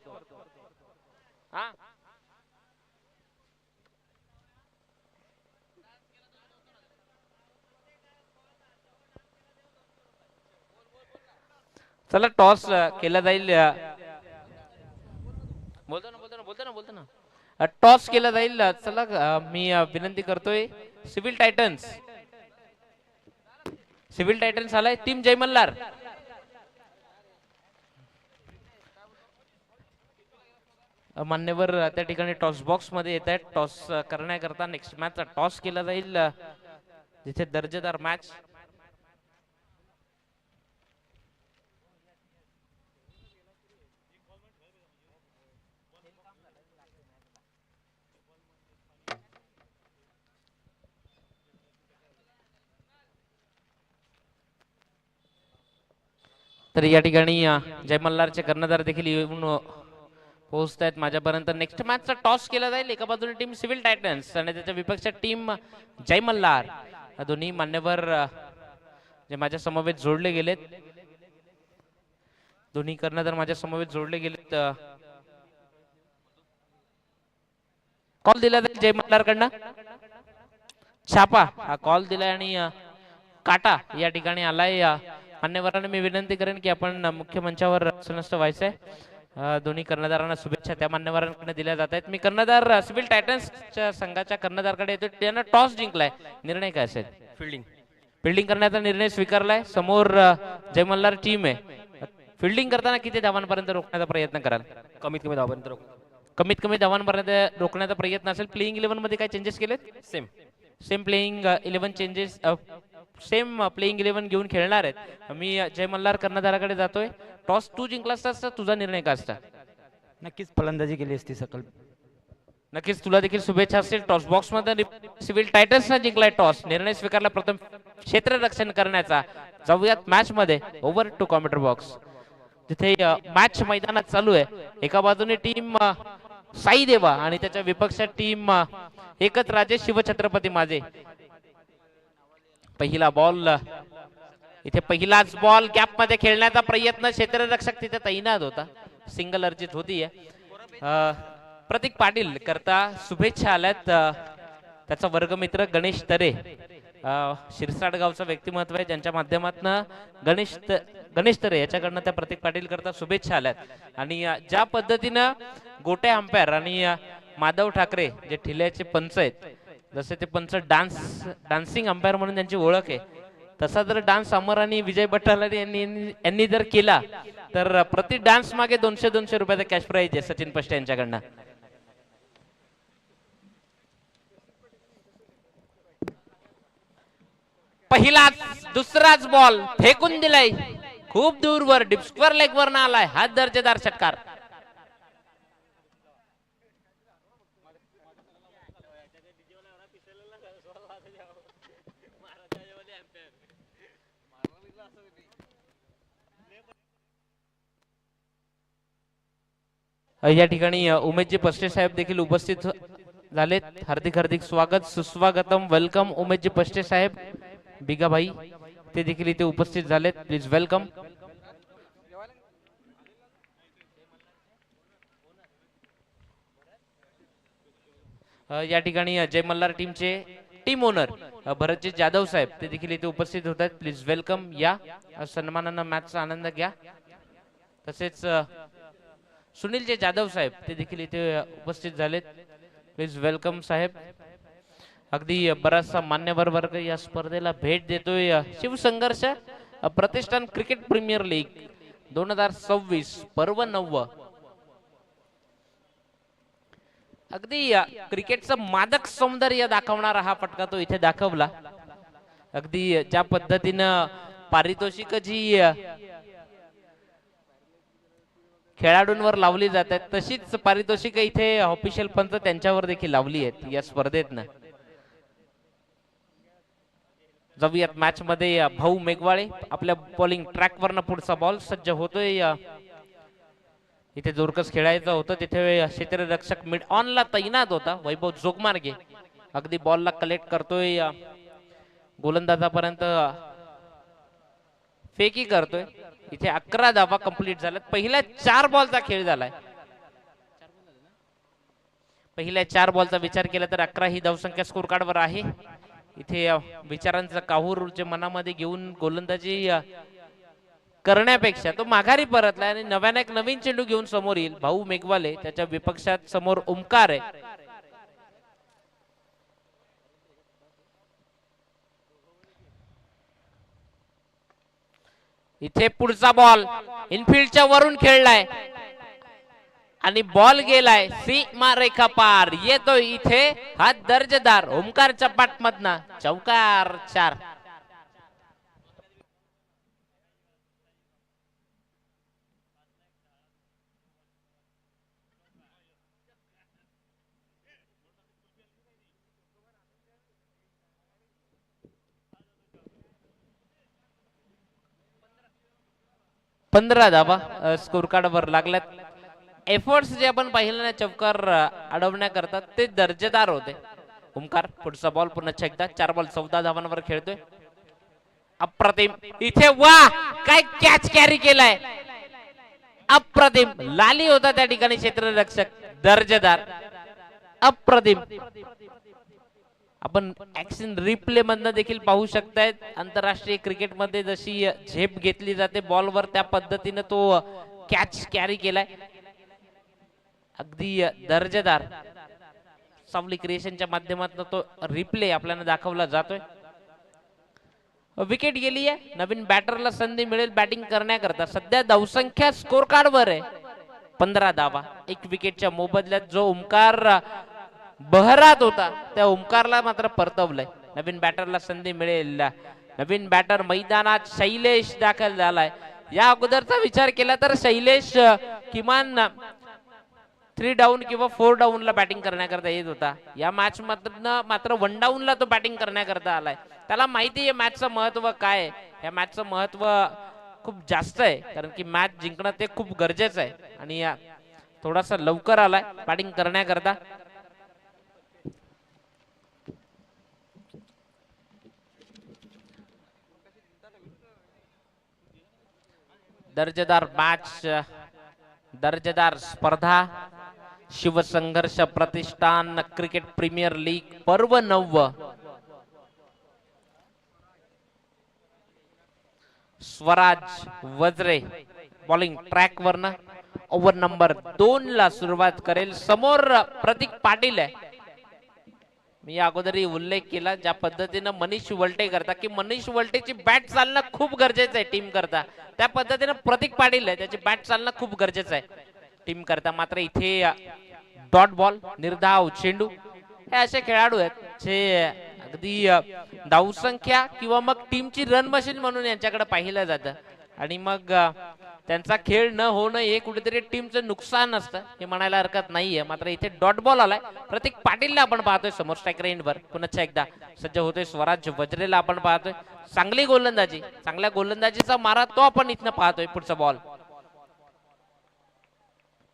चला टॉस केला जाईल. बोलतो ना. टॉस केला जाईल. चला मी विनंती करतोय सिव्हिल टायटन्स. सिव्हिल टायटन्स आलाय टीम जय मल्हार. मान्यवर त्या ठिकाणी टॉस बॉक्स मध्ये येत आहेत. टॉस करण्याकरता नेक्स्ट मॅच टॉस केला जाईल जिथे दर्जेदार मॅच. तर या ठिकाणी जय मल्हारचे कर्णधार देखील येऊन पोहोचत आहेत माझ्यापर्यंत. नेक्स्ट मॅचचा टॉस केला जाईल. एका बाजूने टीम सिव्हिल टायटन्स आणि त्याच्या विपक्ष टीम जय मल्हार. दोन्ही मान्यवर जे माझ्या समवेत जोडले गेलेत. दोन्ही कर्णधार माझ्या समवेत जोडले गेलेत. कॉल दिला जाईल जय मल्हार कडनं. छापा हा कॉल दिलाय आणि काटा या ठिकाणी आलाय. मान्यवरांना मी विनंती करेन की आपण मुख्य मंचावर सनस्त व्हायचंय. दोन्ही कर्णधारांना शुभेच्छा त्या मान्यवरांकडे दिल्या जात आहेत. मी कर्णधार सिव्हिल टायटन्सच्या संघाच्या कर्णधारकडे येतो. त्यानं टॉस जिंकलाय. निर्णय काय असेल? फिल्डिंग करण्याचा निर्णय स्वीकारलाय. समोर जय मल्हार टीम आहे. फिल्डिंग करताना किती धावांपर्यंत रोखण्याचा प्रयत्न कराल? कमीत कमी धावांपर्यंत रोखण्याचा प्रयत्न असेल. प्लेइंग 11 मध्ये काय चेंजेस केलेत? Same playing 11 changes. Same playing 11 घेऊन खेळणार आहेत. मी जय मल्हार कर्णधाराकडे जातोय. टॉस तू जिंकला असता तुझा निर्णय काय असता? नक्कीच फलंदाजी केली असती सकल. नक्कीच तुला देखील शुभेच्छा असतील. टॉस बॉक्स मध्ये सिव्हिल टायटन्सने जिंकलाय टॉस. निर्णय स्वीकारला प्रथम क्षेत्ररक्षण करण्याचा. जाऊयात मॅच मध्ये. ओव्हर टू कॉम्प्युटर बॉक्स जिथे मॅच मैदानात चालू आहे. एका बाजूने टीम साई देवा आणि त्याच्या विपक्ष टीम एकच राजे शिवछत्रपती माझे. पहिला बॉल इथे पहिलाच बॉल गॅप मध्ये खेळण्याचा प्रयत्न. क्षेत्ररक्षक तिथे तैनात होता. सिंगल अर्जित होती. प्रतीक पाटील करता शुभेच्छा आल्यात. त्याचा वर्गमित्र गणेश तरे शिरसाट गावचं व्यक्तिमत्व आहे ज्यांच्या माध्यमातून गणेश तरे याच्याकडनं त्या प्रतीक पाटील करता शुभेच्छा आल्यात. आणि ज्या पद्धतीनं गोटे अंपायर आणि माधव ठाकरे जे ठिल्याचे पंच आहेत, जसे ते पंच डान्सिंग अंपायर म्हणून त्यांची ओळख आहे, तसा जर डान्स अमर आणि विजय बट्टालारी यांनी जर केला तर प्रति डान्स मागे 200 रुपयाचा कॅश प्राइज आहे सचिन पष्टे यांच्याकडनं. पहिलाच दुसराच बॉल फेकून दिलाय खूप दूरवर. डीप स्क्वेअर लेग वर ना आलाय. हा दर्जेदार षटकार. या ठिकाणी उमेशजी पष्टे साहेब देखील उपस्थित झालेत. हार्दिक स्वागत, सुस्वागतम, वेलकम उमेशजी पष्टे साहेब, बिगा भाई ते देखील इथे उपस्थित झालेत. Please welcome. या ठिकाणी जय मल्हार टीमचे टीम ओनर भरतजी जाधव साहेब ते देखील इथे उपस्थित होत आहेत. Please welcome. या सन्मानानं मॅचचा आनंद घ्या. तसेच सुनीलजी जाधव साहेब ते देखील इथे उपस्थित झालेत. प्लीज वेलकम साहेब. अगदी बराचसा मान्यवर वर्ग या स्पर्धेला भेट देतोय. शिवसंघर्ष प्रतिष्ठान क्रिकेट प्रीमियर लीग 2026 पर्व 9. अगदी क्रिकेटचं मादक सौंदर्य दाखवणारा हा फटका तो इथे दाखवला. अगदी ज्या पद्धतीनं पारितोषिक जी खेळाडूंवर लावली जातात तशीच पारितोषिक इथे ऑफिशियल पंच त्यांच्यावर देखील लावली आहेत या स्पर्धेतनं. जाऊयात मॅच मध्ये. भाऊ मेघवाळे आपल्या बॉलिंग ट्रॅक वरनं पुढचा बॉल सज्ज होतोय. इथे जोरकस खेळायचं होतं तिथे क्षेत्ररक्षक मिड ऑन ला तैनात होता. वैभव जोगमार्गे अगदी बॉलला कलेक्ट करतोय. गोलंदाजापर्यंत फेकी करतोय. इथे 11 धावा कंप्लीट झाल्यात. पहिल्या 4 बॉलचा खेळ झालाय. पहिल्या 4 बॉलचा विचार केला तर 11 ही धावसंख्या स्कोर कार्ड वर आहे. इथे विचारांचा काहूर जे मनामध्ये घेऊन गोलंदाजी करण्यापेक्षा तो माघारी परतलाय आणि नव्याने एक नवीन चेंडू घेऊन समोर येईल. भाऊ मेघवाले त्याच्या विपक्षात समोर ओमकार आहे. इथे पुढचा बॉल इनफिल्डच्या वरून खेळलाय आणि बॉल गेलाय सीमा रेखा पार. येतो इथे हा दर्जेदार ओमकारच्या पाठमधनं चौकार 4. पंधरा धावा स्कोर कार्ड वर लागल्यात. एफर्ट्स जे आपण पाहिलं ना चौकार अडवण्याकरता ते दर्जेदार होते. ओमकार पुढचा बॉल पुन्हा एकदा 4 बॉल 14 धावांवर खेळतोय. अप्रतिम इथे वा काय कॅच कॅरी केलाय. अप्रतिम लाली होता त्या ठिकाणी क्षेत्ररक्षक. दर्जेदार अप्रतिम. आपण ऍक्शन रिप्ले मधनं देखील पाहू शकतायत. आंतरराष्ट्रीय क्रिकेट मध्ये जशी झेप घेतली जाते बॉलवर त्या पद्धतीने तो कॅच कॅरी केलाय. अगदी दर्जेदार. सावली क्रिएशनच्या माध्यमातून तो रिप्ले आपल्याला दाखवला जातोय. विकेट गेली आहे. नवीन बॅटरला संधी मिळेल बॅटिंग करण्याकरता. सध्या धावसंख्या स्कोर कार्ड वर आहे 15 धावा. एक विकेटच्या मोबदल्यात जो ओमकार बहरात होता त्या ओमकारला मात्र परतवलंय. नवीन बॅटरला संधी मिळेल. नवीन बॅटर मैदानात शैलेश दाखल झालाय. या अगोदरचा विचार केला तर शैलेश किमान 3 डाऊन किंवा 4 डाऊन ला बॅटिंग करण्याकरता येत होता. या मॅच मात्र 1 डाऊन ला तो बॅटिंग करण्याकरता आलाय. त्याला माहिती आहे मॅचचं महत्व काय आहे. या मॅचचं महत्व खूप जास्त आहे कारण की मॅच जिंकणं ते खूप गरजेचं आहे आणि थोडासा लवकर आलाय बॅटिंग करण्याकरता. दर्जेदार मॅच, दर्जेदार स्पर्धा. शिवसंघर्ष प्रतिष्ठान क्रिकेट प्रीमियर लीग पर्व 9. स्वराज वज्रे बॉलिंग ट्रॅक वरनं ओव्हर नंबर 2 ला सुरुवात करेल. समोर प्रतीक पाटील आहे. मी अगोदरही उल्लेख केला ज्या पद्धतीनं मनीष वलटे करता की मनीष वलटेची बॅट चालणं खूप गरजेचं आहे टीम करता. त्या पद्धतीनं प्रतीक पाटील आहे त्याची बॅट चालणं खूप गरजेचं आहे टीम करता. मात्र इथे डॉट बॉल निर्धाव चेंडू हे असे खेळाडू आहेत जे अगदी धावसंख्या किंवा मग टीमची रन मशीन म्हणून यांच्याकडे पाहिलं जातं आणि मग त्यांचा खेळ न होणं हे कुठेतरी टीमचं नुकसान असतं हे म्हणायला हरकत नाहीये. मात्र इथे डॉट बॉल आलाय. प्रतीक पाटीलला आपण पाहतोय समोर स्ट्राईक रेंजवर. पुन्हा एकदा सज्ज होतोय स्वराज वज्रेला आपण पाहतोय. चांगली गोलंदाजी, चांगल्या गोलंदाजीचा मारा तो आपण इथनं पाहतोय. पुढचा बॉल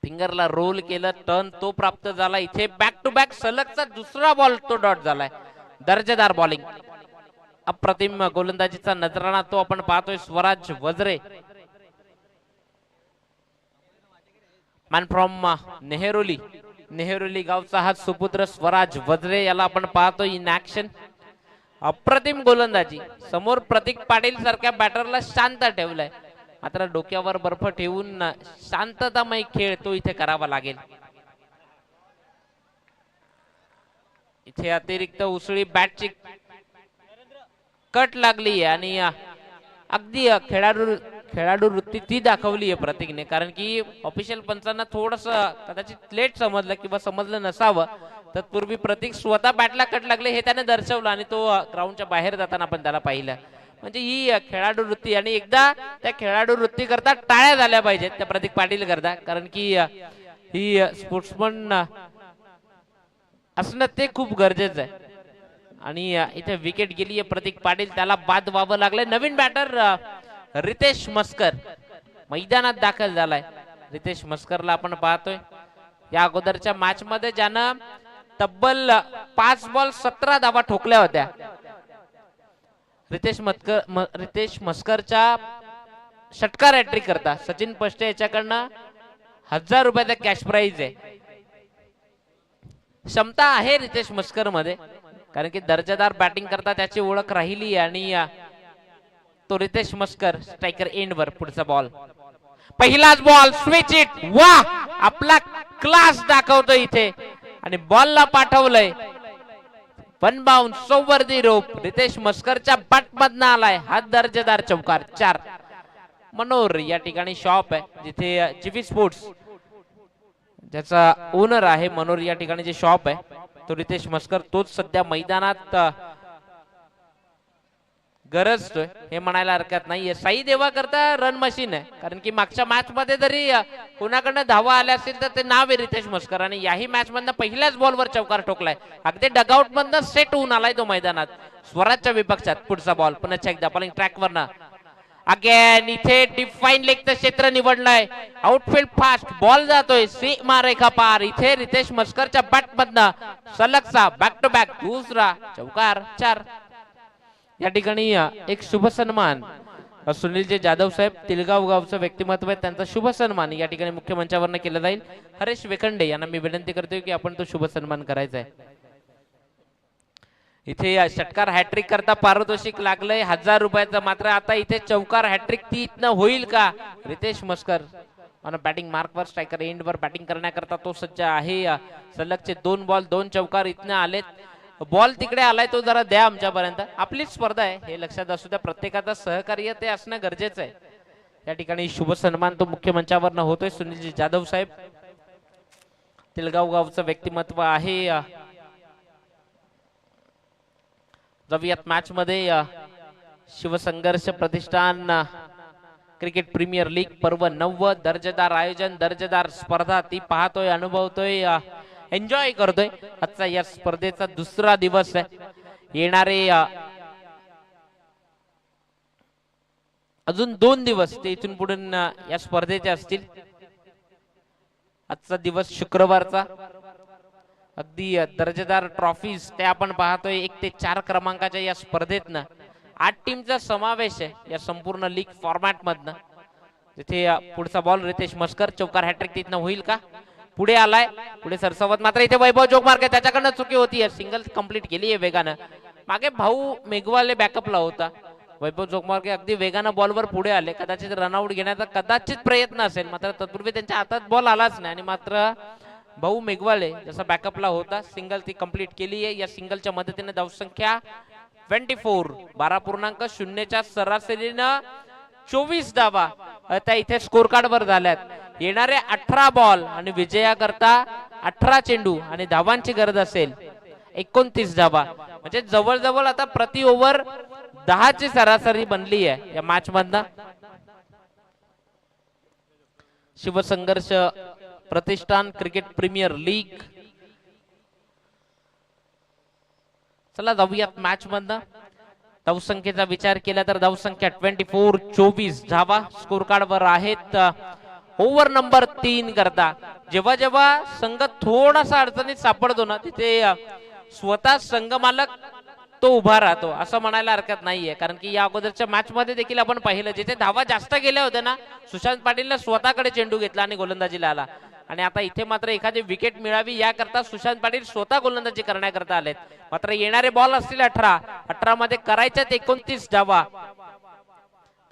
फिंगरला रोल केलं, टर्न तो प्राप्त झाला. इथे बॅक टू बॅक सलगचा दुसरा बॉल तो डॉट झालाय. दर्जेदार बॉलिंग, अप्रतिम गोलंदाजीचा नजराणा तो आपण पाहतोय. स्वराज वज्रे मॅन फ्रॉम नेहरुली गावचा हा सुपुत्र स्वराज वज्रे याला आपण पाहतोय इन ऍक्शन. अप्रतिम गोलंदाजी. समोर प्रतीक पाटील सारख्या बॅटरला शांत ठेवलाय. मात्र डोक्यावर बर्फ ठेवून शांततामय खेळ तो इथे करावा लागेल. इथे अतिरिक्त उसळी बॅटची कट लागली आणि अगदी खेळाडू वृत्ती ती दाखवली आहे प्रतीकने. कारण की ऑफिशियल पंचांना थोडस कदाचित लेट समजलं किंवा समजलं नसावं. तत्पूर्वी प्रतीक स्वतः बॅटला कट लागले हे त्याने दर्शवलं आणि तो ग्राउंडच्या बाहेर जाताना आपण त्याला पाहिलं. म्हणजे ही खेळाडू वृत्ती आणि एकदा त्या खेळाडू वृत्ती करता टाळ्या झाल्या पाहिजेत त्या प्रतीक पाटील करता. कारण की ही स्पोर्ट्समन असणं ते खूप गरजेचं आहे. आणि इथे विकेट गेली आहे प्रतीक पाटील त्याला बाद व्हावं लागलंय. नवीन बॅटर रितेश मस्कर मैदानात दाखल झालाय. रितेश मस्करला आपण पाहतोय या अगोदरच्या मॅच मध्ये ज्यानं तब्बल 5 बॉल 17 धावा ठोकल्या होत्या. रितेश मस्करच्या षटकार हॅट्रिक करता सचिन पष्टे याच्याकडनं 1000 रुपयाचा कॅश प्राइज आहे. क्षमता आहे रितेश मस्कर मध्ये कारण की दर्जेदार बॅटिंग करता त्याची ओळख राहिली आणि तो रितेश मस्कर स्ट्रायकर एंड वर पुढचा बॉल पहिलाच बॉल स्विच इट वा आपला क्लास दाखवतो इथे आणि बॉलला पाठवलंय one bounce over the rope Ritesh मस्करच्या बॅट मधनं आलाय हा दर्जेदार चौकार 4 मनोर या ठिकाणी शॉप आहे जिथे जीवी स्पोर्ट्स ज्याचा ओनर आहे मनोर या ठिकाणी जे शॉप आहे तो रितेश मस्कर तोच सध्या मैदानात गरजतोय हे म्हणायला हरकत नाहीये साई देवा करता रन मशीन आहे कारण की मागच्या मॅच मध्ये जरी कोणाकडनं धावा आल्या असतील तर ते नाव आहे रितेश मस्कर आणि याही मॅच मधनं पहिल्याच बॉलवर चौकार ठोकलाय अगदी डगआउट मधनं सेट होऊन आलाय तो मैदानात स्वराजच्या विपक्षात पुढचा बॉल पुन्हा एकदा बॉलिंग ट्रॅक वरनं अगेन इथे डिफाईन लेगचं क्षेत्र निवडलंय आउटफील्ड फास्ट बॉल जातोय सीमा रेखा पार इथे रितेश मस्करच्या बॅट मधनं सलगचा बॅक टू बॅक दुसरा चौकार 4 या ठिकाणी एक शुभ सन्मान सुनीलजी जाधव साहेब तिलगाव गावचं व्यक्तिमत्व आहे त्यांचा शुभ सन्मान या ठिकाणी मुख्य मंचावरनं केला जाईल हरेश वेखंडे यांना मी विनंती करतोय की आपण तो शुभ सन्मान करायचा आहे इथे षटकार हॅट्रिक करता पारितोषिक लागलंय 1000 रुपयाचं मात्र आता इथे चौकार हॅट्रिक ती इथनं होईल का रितेश मस्कर आणि बॅटिंग मार्कवर स्ट्रायकर एंड वर बॅटिंग करण्याकरता तो सज्ज आहे सलगचे 2 बॉल 2 चौकार इथनं आलेत बॉल तिकडे आलाय तो जरा द्या आमच्यापर्यंत आपलीच स्पर्धा आहे हे लक्षात असू द्या प्रत्येकाचं सहकार्य ते असणं गरजेचं आहे या ठिकाणी शुभ सन्मान तो मुख्य मंचावरनं होतोय सुनीलजी जाधव साहेब तिलगाव गावचं व्यक्तिमत्व आहे रवियात मॅच मध्ये शिवसंघर्ष प्रतिष्ठान क्रिकेट प्रीमियर लीग पर्व 9 दर्जेदार आयोजन दर्जेदार स्पर्धा ती पाहतोय अनुभवतोय एन्जॉय करतोय आजचा या स्पर्धेचा दुसरा दिवस आहे येणारे अजून 2 दिवस ते इथून पुढून या स्पर्धेचे असतील आजचा दिवस शुक्रवारचा अगदी दर्जेदार ट्रॉफीज ते आपण पाहतोय 1 ते 4 क्रमांकाच्या या स्पर्धेतनं 8 टीमचा समावेश आहे या संपूर्ण लीग फॉर्मॅट मधनं तिथे पुढचा बॉल रितेश मस्कर चौकार हॅट्रिक तिथनं होईल का पुढे आलाय पुढे सरसवत मात्र इथे वैभव जोगमार्ग त्याच्याकडनं चुकी होती सिंगल कंप्लीट केली आहे वेगानं मागे भाऊ मेघवाले बॅकअपला होता वैभव जोगमार्ग अगदी वेगानं बॉलवर पुढे आले कदाचित रनआउट घेण्याचा कदाचित प्रयत्न असेल मात्र तत्पूर्वी त्यांच्या हातात बॉल आलाच नाही आणि मात्र भाऊ मेघवाले जसा बॅकअपला होता सिंगल ती कंप्लीट केली आहे या सिंगलच्या मदतीने धावसंख्या 24 12.0 सरासरीनं 24 धावा आता इथे स्कोर कार्ड वर झाल्यात येणारे 18 बॉल आणि विजयाकरता 18 चेंडू आणि धावांची गरज असेल 29 धावा म्हणजे जवळजवळ आता प्रति ओव्हर 10 ची सरासरी बनली आहे या मॅच मधनं शिवसंघर्ष प्रतिष्ठान क्रिकेट प्रीमियर लीग चला जाऊयात मॅच मधनं धावसंख्येचा विचार केला तर धावसंख्या 24 धावा स्कोर कार्ड वर आहेत ओव्हर नंबर 3 करता जेव्हा जेव्हा संघ थोडासा अडचणीत सापडतो ना तिथे स्वतः संघ मालक तो उभा राहतो असं म्हणायला हरकत नाहीये कारण की या अगोदरच्या मॅच मध्ये देखील आपण पाहिलं जिथे धावा जास्त गेल्या होत्या ना सुशांत पाटीलने स्वतःकडे चेंडू घेतला आणि गोलंदाजीला आला आणि आता इथे मात्र एखादी विकेट मिळावी याकरता सुशांत पाटील स्वतः गोलंदाजी करण्याकरता आलेत मात्र येणारे बॉल असतील 18 मध्ये करायच्यात 29 धावा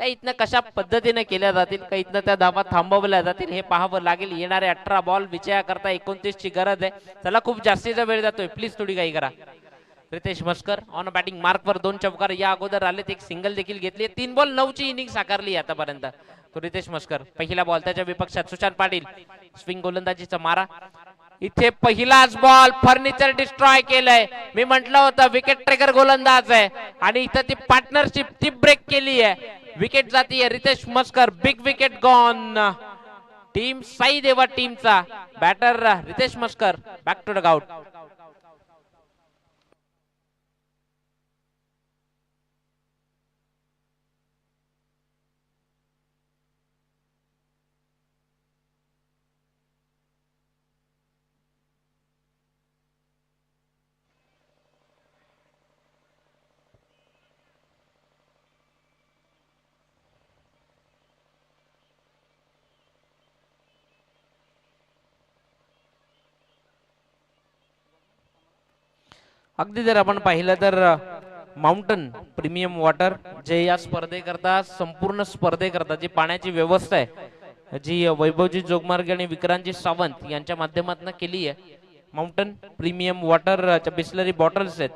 त्या इथनं कशा पद्धतीने केल्या जातील का इथनं त्या धावा थांबवल्या जातील हे पाहावं लागेल येणारे 18 बॉल विजयाकरता 29 ची गरज आहे चला खूप जास्तीचा वेळ जातोय प्लीज थोडी काही करा रितेश मस्कर ऑन बॅटिंग मार्कवर 2 चौकार या अगोदर आलेत एक सिंगल देखील घेतली 3 बॉल 9 ची इनिंग साकारली आतापर्यंत तो रितेश मस्कर पहिला बॉल त्याच्या विपक्षात सुशांत पाटील स्विंग गोलंदाजीचा मारा इथे पहिलाच बॉल फर्निचर डिस्ट्रॉय केलंय मी म्हटलं होतं विकेट ट्रेकर गोलंदाज आहे आणि इथं ती पार्टनरशिप ती ब्रेक केली आहे विकेट जातीय Ritesh Maskar big wicket gone team Sai Deva टीमचा batter Ritesh Maskar back to dugout अगदी जर आपण पाहिलं तर माउंटन प्रीमियम वॉटर, जे या स्पर्धेकरता संपूर्ण स्पर्धेकरता जी पाण्याची व्यवस्था आहे, जी वैभवजी जोगमार्गे आणि विक्रांतजी सावंत यांच्या माध्यमातून केली आहे. माउंटन प्रीमियम वॉटर च्या बिस्लरी बॉटल्स आहेत,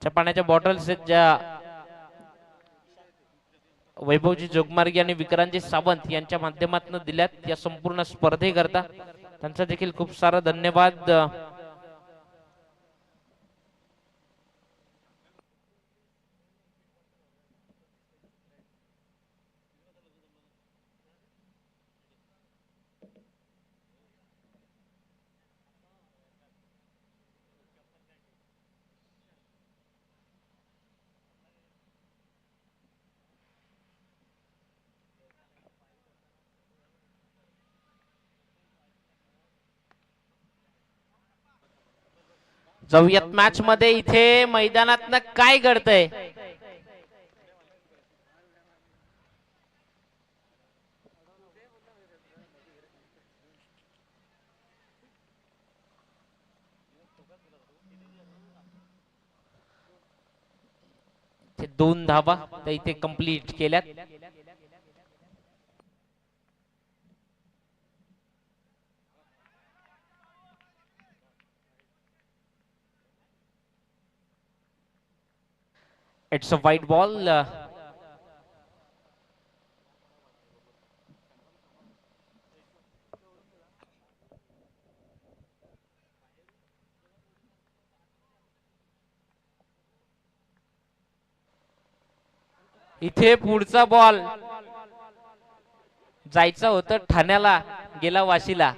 त्या पाण्याच्या बॉटल्स आहेत, ज्या वैभवजी जोगमार्गे आणि विक्रांतजी सावंत यांच्या माध्यमातून दिल्यात या संपूर्ण स्पर्धेकरता. त्यांचा देखील खूप सारा धन्यवाद. जाऊयात मॅच मध्ये. इथे मैदानात काय घडतंय? ते 2 धावा तर इथे कंप्लीट केल्यात. इट्स अ वाईट बॉल. इथे पुढचा बॉल जायचं होतं ठाण्याला, गेला वाशीला.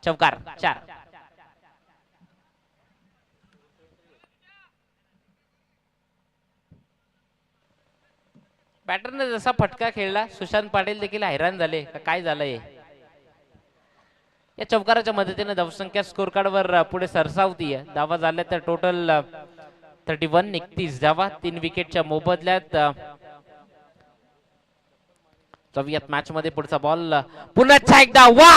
चौकार 4. बॅटरने जसा फटका खेळला, सुशांत पाटील देखील हैराण झाले, काय झालंय. या चौकाराच्या मदतीने धावसंख्या स्कोर कार्डवर पुढे सरसावतीये. धावा झाल्या तर टोटल 31, 31 धावा 3 विकेटच्या मोबदल्यात. जाऊयात मॅच मध्ये. पुढचा बॉल पुन्हा एकदा. वा,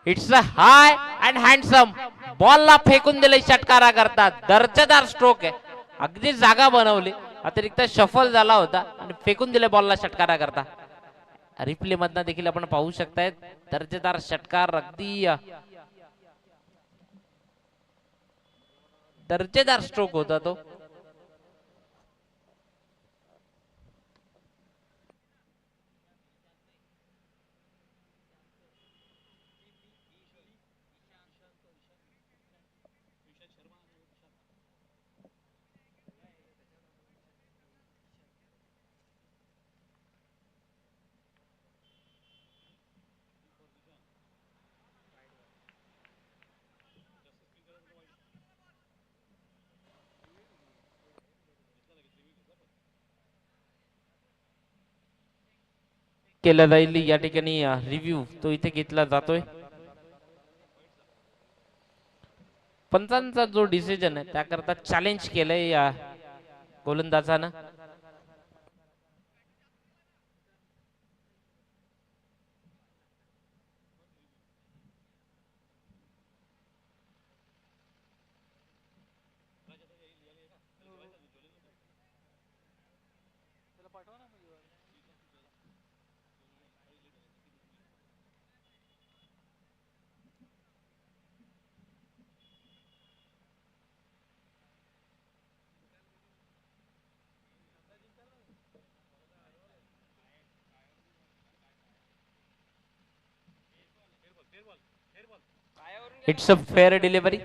it's a high and handsome. बॉलला फेकून दिले षटकारा करतात. दर्जेदार स्ट्रोक आहे, अगदी जागा बनवली, अतिरिक्त शफल झाला होता आणि फेकून दिले बॉलला षटकारा करता. रिप्ले मधनं देखील आपण पाहू शकताय, दर्जेदार षटकार, अगदी दर्जेदार स्ट्रोक होता तो. केला जाईल या ठिकाणी रिव्ह्यू, तो इथे घेतला जातोय. पंचांचा जो डिसिजन आहे त्याकरता चॅलेंज केलंय या गोलंदाजानं. It's a fair delivery.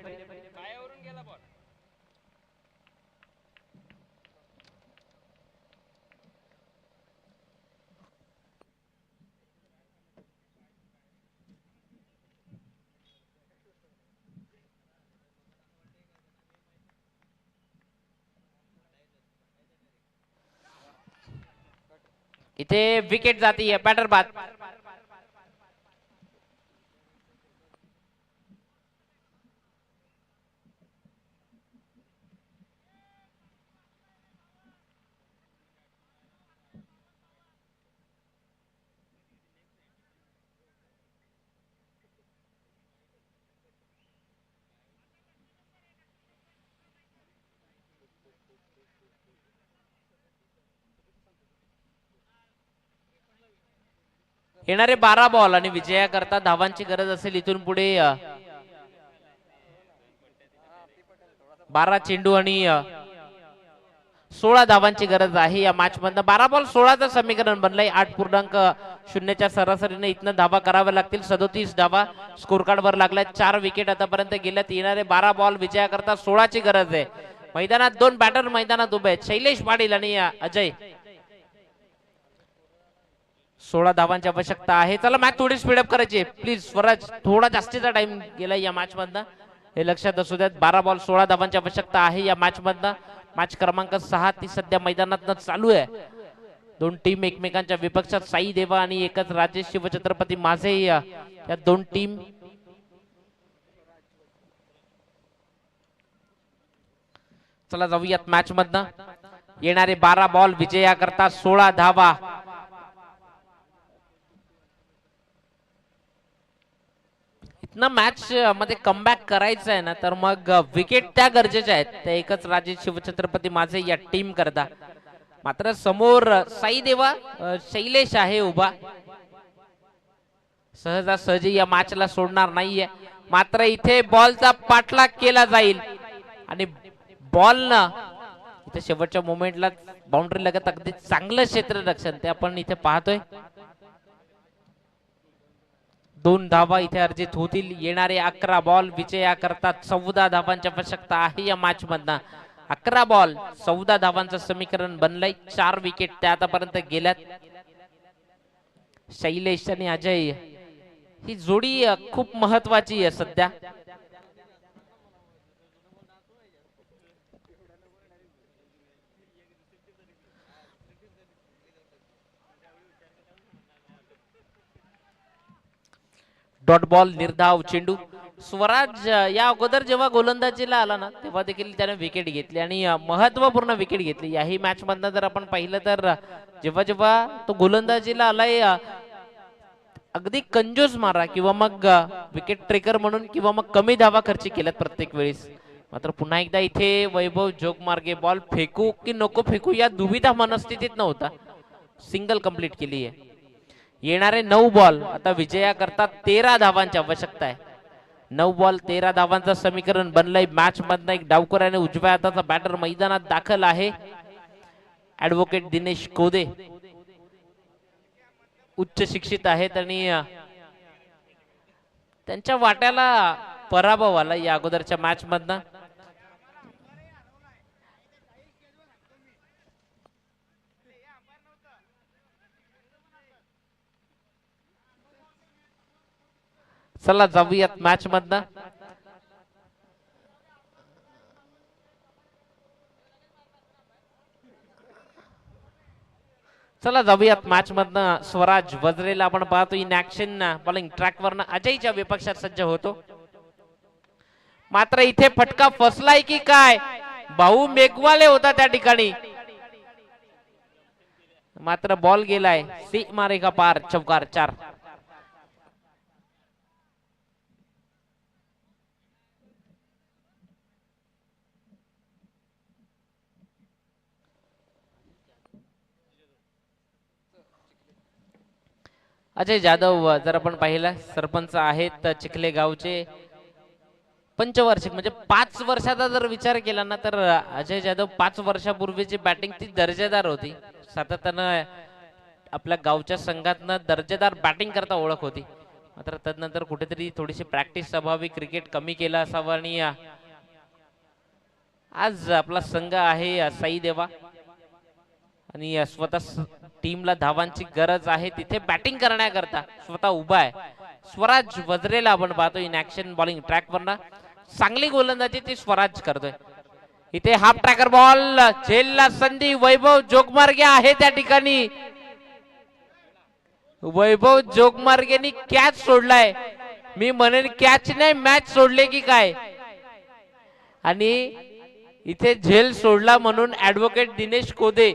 इथे विकेट जाती, बॅटर बाद. येणारे 12 बॉल आणि विजयाकरता धावांची गरज असेल इथून पुढे 12 चेंडू आणि 16 धावांची गरज आहे या मॅच मधनं. 12 बॉल 16चं समीकरण बनलंय. 8.0च्या सरासरीने इथनं धावा कराव्या लागतील. 37 धावा स्कोर कार्ड वर लागल्या. 4 विकेट आतापर्यंत गेल्यात. येणारे 12 बॉल विजयाकरता 16ची गरज आहे. मैदानात 2 बॅटर मैदानात उभे आहेत, शैलेश पाटील आणि अजय. 16 धावांची आवश्यकता आहे. चला मॅच थोडी स्पीडअप करायची प्लीज. स्वराज थोडा जास्तीचा टाइम गेला या मॅच मधनं, हे लक्षात असू द्यात. 12 बॉल 16 धावांची आवश्यकता आहे या मॅच मधनं. मॅच क्रमांक 6 ती सध्या मैदानात चालू आहे. दोन टीम एकमेकांच्या विपक्षात. साई देवा आणि एकच राजेश शिवछत्रपती माझे या दोन टीम. चला जाऊयात मॅच मधनं. येणारे 12 बॉल विजयाकरता 16 धावा. इथनं मॅच मध्ये कमबॅक करायचं आहे ना, तर मग विकेट त्या गरजेच्या आहेत. त्या एकच राजे शिवछत्रपती माझे या टीम करता. मात्र समोर साई देवा शैलेश आहे उभा. सहजासहजी या मॅचला सोडणार नाहीये. मात्र इथे बॉलचा पाठलाग केला जाईल आणि बॉल ना इथे शेवटच्या मोमेंटला बाउंड्री लगत अगदी चांगलं क्षेत्ररक्षण ते आपण इथे पाहतोय. 2 धावा इथे अर्जित होतील. येणारे 11 बॉल विजयाकरता 14 धावांची आवश्यकता आहे या मॅच मधनं. 11 बॉल 14 धावांचं समीकरण बनलंय. 4 विकेट त्या आतापर्यंत गेल्यात. शैलेश आणि अजय ही जोडी खूप महत्वाची आहे सध्या. डॉट बॉल निर्धाव चेंडू. स्वराज या अगोदर जेव्हा गोलंदाजीला आला ना, तेव्हा देखील त्याने विकेट घेतली आणि महत्वपूर्ण विकेट घेतली. याही मॅच मधनं जर आपण पाहिलं तर जेव्हा जेव्हा तो गोलंदाजीला आलाय अगदी कंजूस मारा किंवा मग विकेट ट्रेकर म्हणून किंवा मग कमी धावा खर्च केल्यात प्रत्येक वेळेस. मात्र पुन्हा एकदा इथे वैभव जोगमार्गे बॉल फेकू की नको फेकू या दुविधा मनस्थितीत नव्हता. सिंगल कंप्लीट केली आहे. येणारे 9 बॉल आता विजयाकरता 13 धावांची आवश्यकता आहे. 9 बॉल 13 धावांचं समीकरण बनलंय. मॅच मधनं एक डावकर आणि उजव्या हाताचा बॅटर मैदानात दाखल आहे. ऍडव्होकेट दिनेश कोदे उच्च शिक्षित आहेत आणि त्यांच्या वाट्याला पराभव आला या अगोदरच्या मॅच मधनं. चला जाऊयात मॅच मधनं. चला जाऊयात मॅच मधनं. स्वराज वजरेला आपण पाहतो इन ऍक्शन बॉलिंग ट्रॅक वरनं अजयच्या विपक्षात सज्ज होतो. मात्र इथे फटका फसलाय की काय, भाऊ मेघवाले होता त्या ठिकाणी. मात्र बॉल गेलाय सीमा रेखा पार. चौकार 4. अजय जाधव जर आपण पाहिलं सरपंच आहेत चिखले गावचे. पंचवार्षिक म्हणजे 5 वर्षाचा जर विचार केला ना, तर अजय जाधव 5 वर्षापूर्वीची बॅटिंग ती दर्जेदार होती. सातत्यानं आपल्या गावच्या संघातनं दर्जेदार बॅटिंग करता ओळख होती. मात्र तदनंतर कुठेतरी थोडीशी प्रॅक्टिस अभावी क्रिकेट कमी केला असावं आणि आज आपला संघ आहे साई देवा आणि स्वतः टीमला धावांची गरज आहे. तिथे बॅटिंग करण्याकरता स्वतः उभा आहे. स्वराज वजरेला आपण पाहतो इन ऍक्शन बॉलिंग ट्रॅक वरनं. चांगली गोलंदाजी ती स्वराज करतोय. इथे हाफ ट्रॅकर बॉल. झेलला संधी. वैभव जोगमार्गे आहे त्या ठिकाणी. वैभव जोगमार्गेनी कॅच सोडलाय. मी म्हणेन कॅच नाही मॅच सोडले की काय. आणि इथे झेल सोडला म्हणून ऍडव्होकेट दिनेश कोदे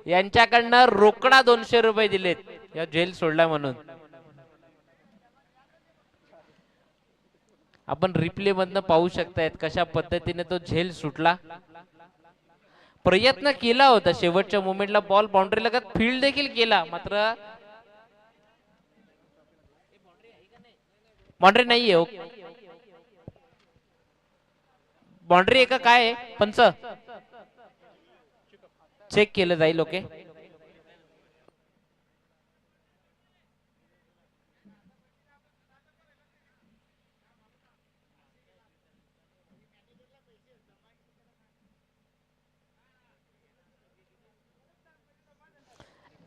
यांच्याकडनं रोकडा 200 रुपये दिलेत या झेल सोडला म्हणून. आपण रिप्ले मधनं पाहू शकतायत कशा पद्धतीने तो झेल सुटला. प्रयत्न केला होता शेवटच्या मोमेंटला बॉल बाउंड्री लगत फील्ड देखील केला. मात्र बाउंड्री नाहीये हो. बाउंड्री आहे का काय आहे? पंच चेक केलं जाईल. ओके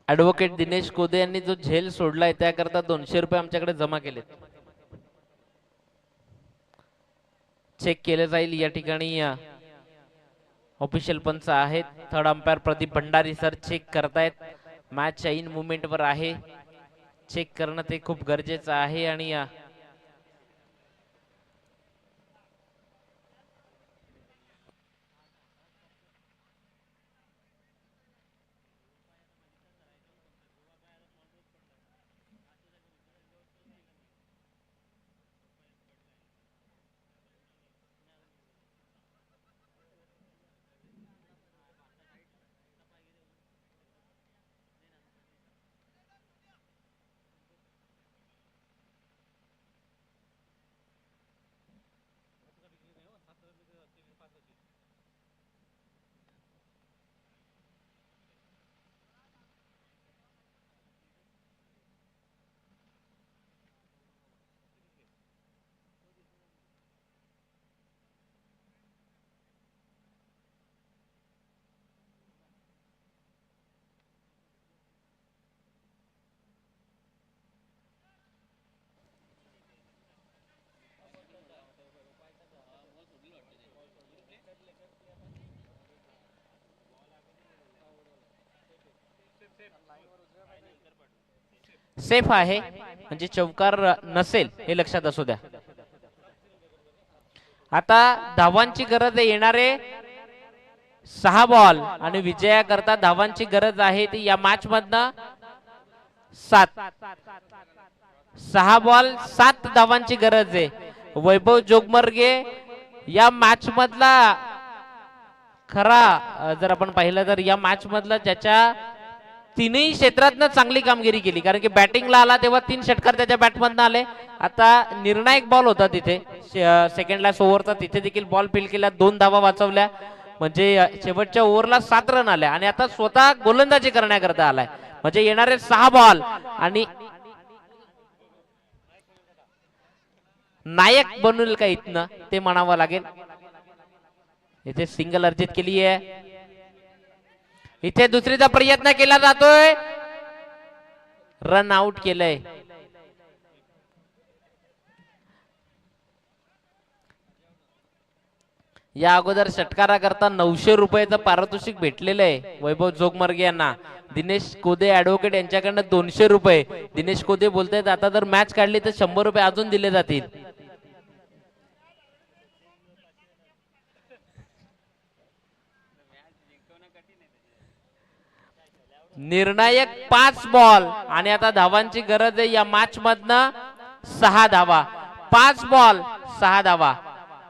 ऍडव्होकेट दिनेश कोदे यांनी जो झेल सोडलाय त्याकरता 200 रुपये आमच्याकडे जमा केलेत. चेक केलं जाईल या ठिकाणी. ऑफिशियल पंच आहेत. Third umpire Pradeep Bhandari sir check करतायत. मॅच इन मुवमेंट वर आहे. चेक करणं ते खूप गरजेचं आहे. आणि सेफ आहे म्हणजे चौकार नसेल हे लक्षात असू द्या. आता धावांची गरज आहे. येणारे 6 बॉल आणि विजयाकरता धावांची गरज आहे ती या मॅच मधनं 7. 6 बॉल 7 धावांची गरज आहे. वैभव जोगमर्गे या मॅच मधला खरा जर आपण पाहिलं तर या मॅच मधला ज्याच्या तीनही क्षेत्रातनं चांगली कामगिरी केली. कारण की बॅटिंगला आला तेव्हा 3 षटकार त्याच्या बॅटमधनं आले. आता निर्णायक बॉल होता तिथे सेकंड लास्ट ओव्हरचा, तिथे देखील बॉल फील केला, 2 धावा वाचवल्या. म्हणजे शेवटच्या ओव्हरला 7 रन आल्या आणि आता स्वतः गोलंदाजी करण्याकरता आलाय. म्हणजे येणारे 6 बॉल आणि नायक बनूल का इथनं ते म्हणावं लागेल. इथे सिंगल अर्जित केली आहे. इथे दुसरीचा प्रयत्न केला जातोय. रन आउट केलंय. या अगोदर षटकाराकरता 900 रुपयाचं पारितोषिक भेटलेलं आहे वैभव जोगमर्गे यांना. दिनेश कोदे ऍडव्होकेट यांच्याकडनं 200 रुपये. दिनेश कोदे बोलतायत आता जर मॅच काढली तर 100 रुपये अजून दिले जातील. निर्णायक 5 बॉल आणि आता धावांची गरज आहे या मॅच मधनं 6 धावा. 5 बॉल 6 धावा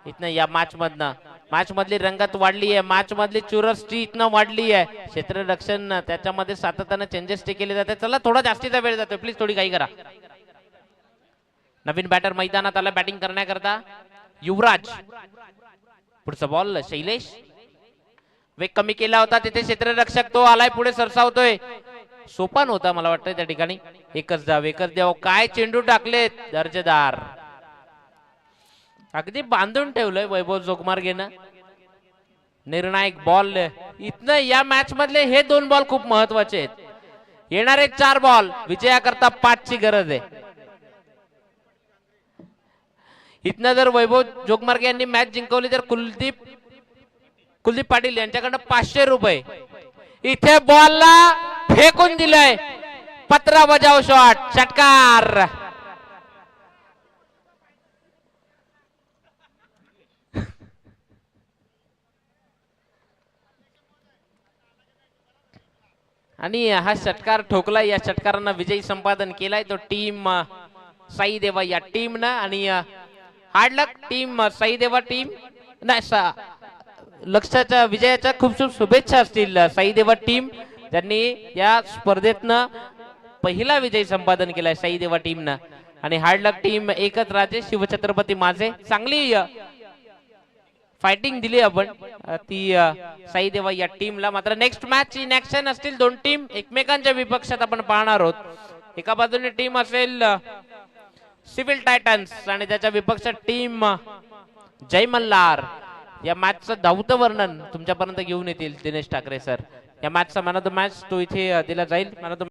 इथनं या मॅच मधनं. मॅच मधली रंगत वाढली आहे. मॅच मधली चुरस्टी इथनं वाढली आहे. क्षेत्ररक्षण त्याच्यामध्ये सातत्यानं चेंजेस ते केले जाते. चला थोडा जास्तीचा वेळ जातोय, प्लीज थोडी काही करा. नवीन बॅटर मैदानात आला बॅटिंग करण्याकरता युवराज. पुढचा बॉल शैलेश. वेग कमी केला होता तिथे क्षेत्ररक्षक, तो आलाय पुढे सरसावतोय. सोपान होता मला वाटतं त्या ठिकाणी. एकच धाव. काय चेंडू टाकलेत दर्जेदार. अगदी बांधून ठेवलंय वैभव जोगमार्गेनं. निर्णायक बॉल इथनं या मॅच मधले हे 2 बॉल खूप महत्वाचे आहेत. येणारे 4 बॉल विजयाकरता 5 ची गरज आहे. इथनं जर वैभव जोगमार्गे यांनी मॅच जिंकवली तर कुलदीप पाटील यांच्याकडनं 500 रुपये. इथे बॉलला फेकून दिलंय. पत्रा बजाव शॉट, षटकार. आणि हा षटकार ठोकलाय. या षटकारांना विजयी संपादन केलाय तो टीम साई देवा या टीम न. आणि हार्ड लक टीम साई देवा टीम लक्षाच्या विजयाच्या खूप खूप शुभेच्छा असतील साई देवा टीम. त्यांनी या स्पर्धेतनं पहिला विजय संपादन केलाय साई देवा टीमनं. आणि हार्ड लक टीम एकच राजे शिवछत्रपती माझे. चांगली फायटिंग दिली आपण ती साई देवा या टीमला. मात्र नेक्स्ट मॅच इन ऍक्शन असतील दोन टीम एकमेकांच्या विपक्षात आपण पाहणार आहोत. एका बाजूने टीम असेल सिव्हिल टायटन्स आणि त्याच्या विपक्षात टीम जय मल्हार. या मॅचचं धावतं वर्णन तुमच्यापर्यंत घेऊन येतील दिनेश ठाकरे सर. या मॅचचा मॅन ऑफ द मॅच तो इथे दिला जाईल. Man of the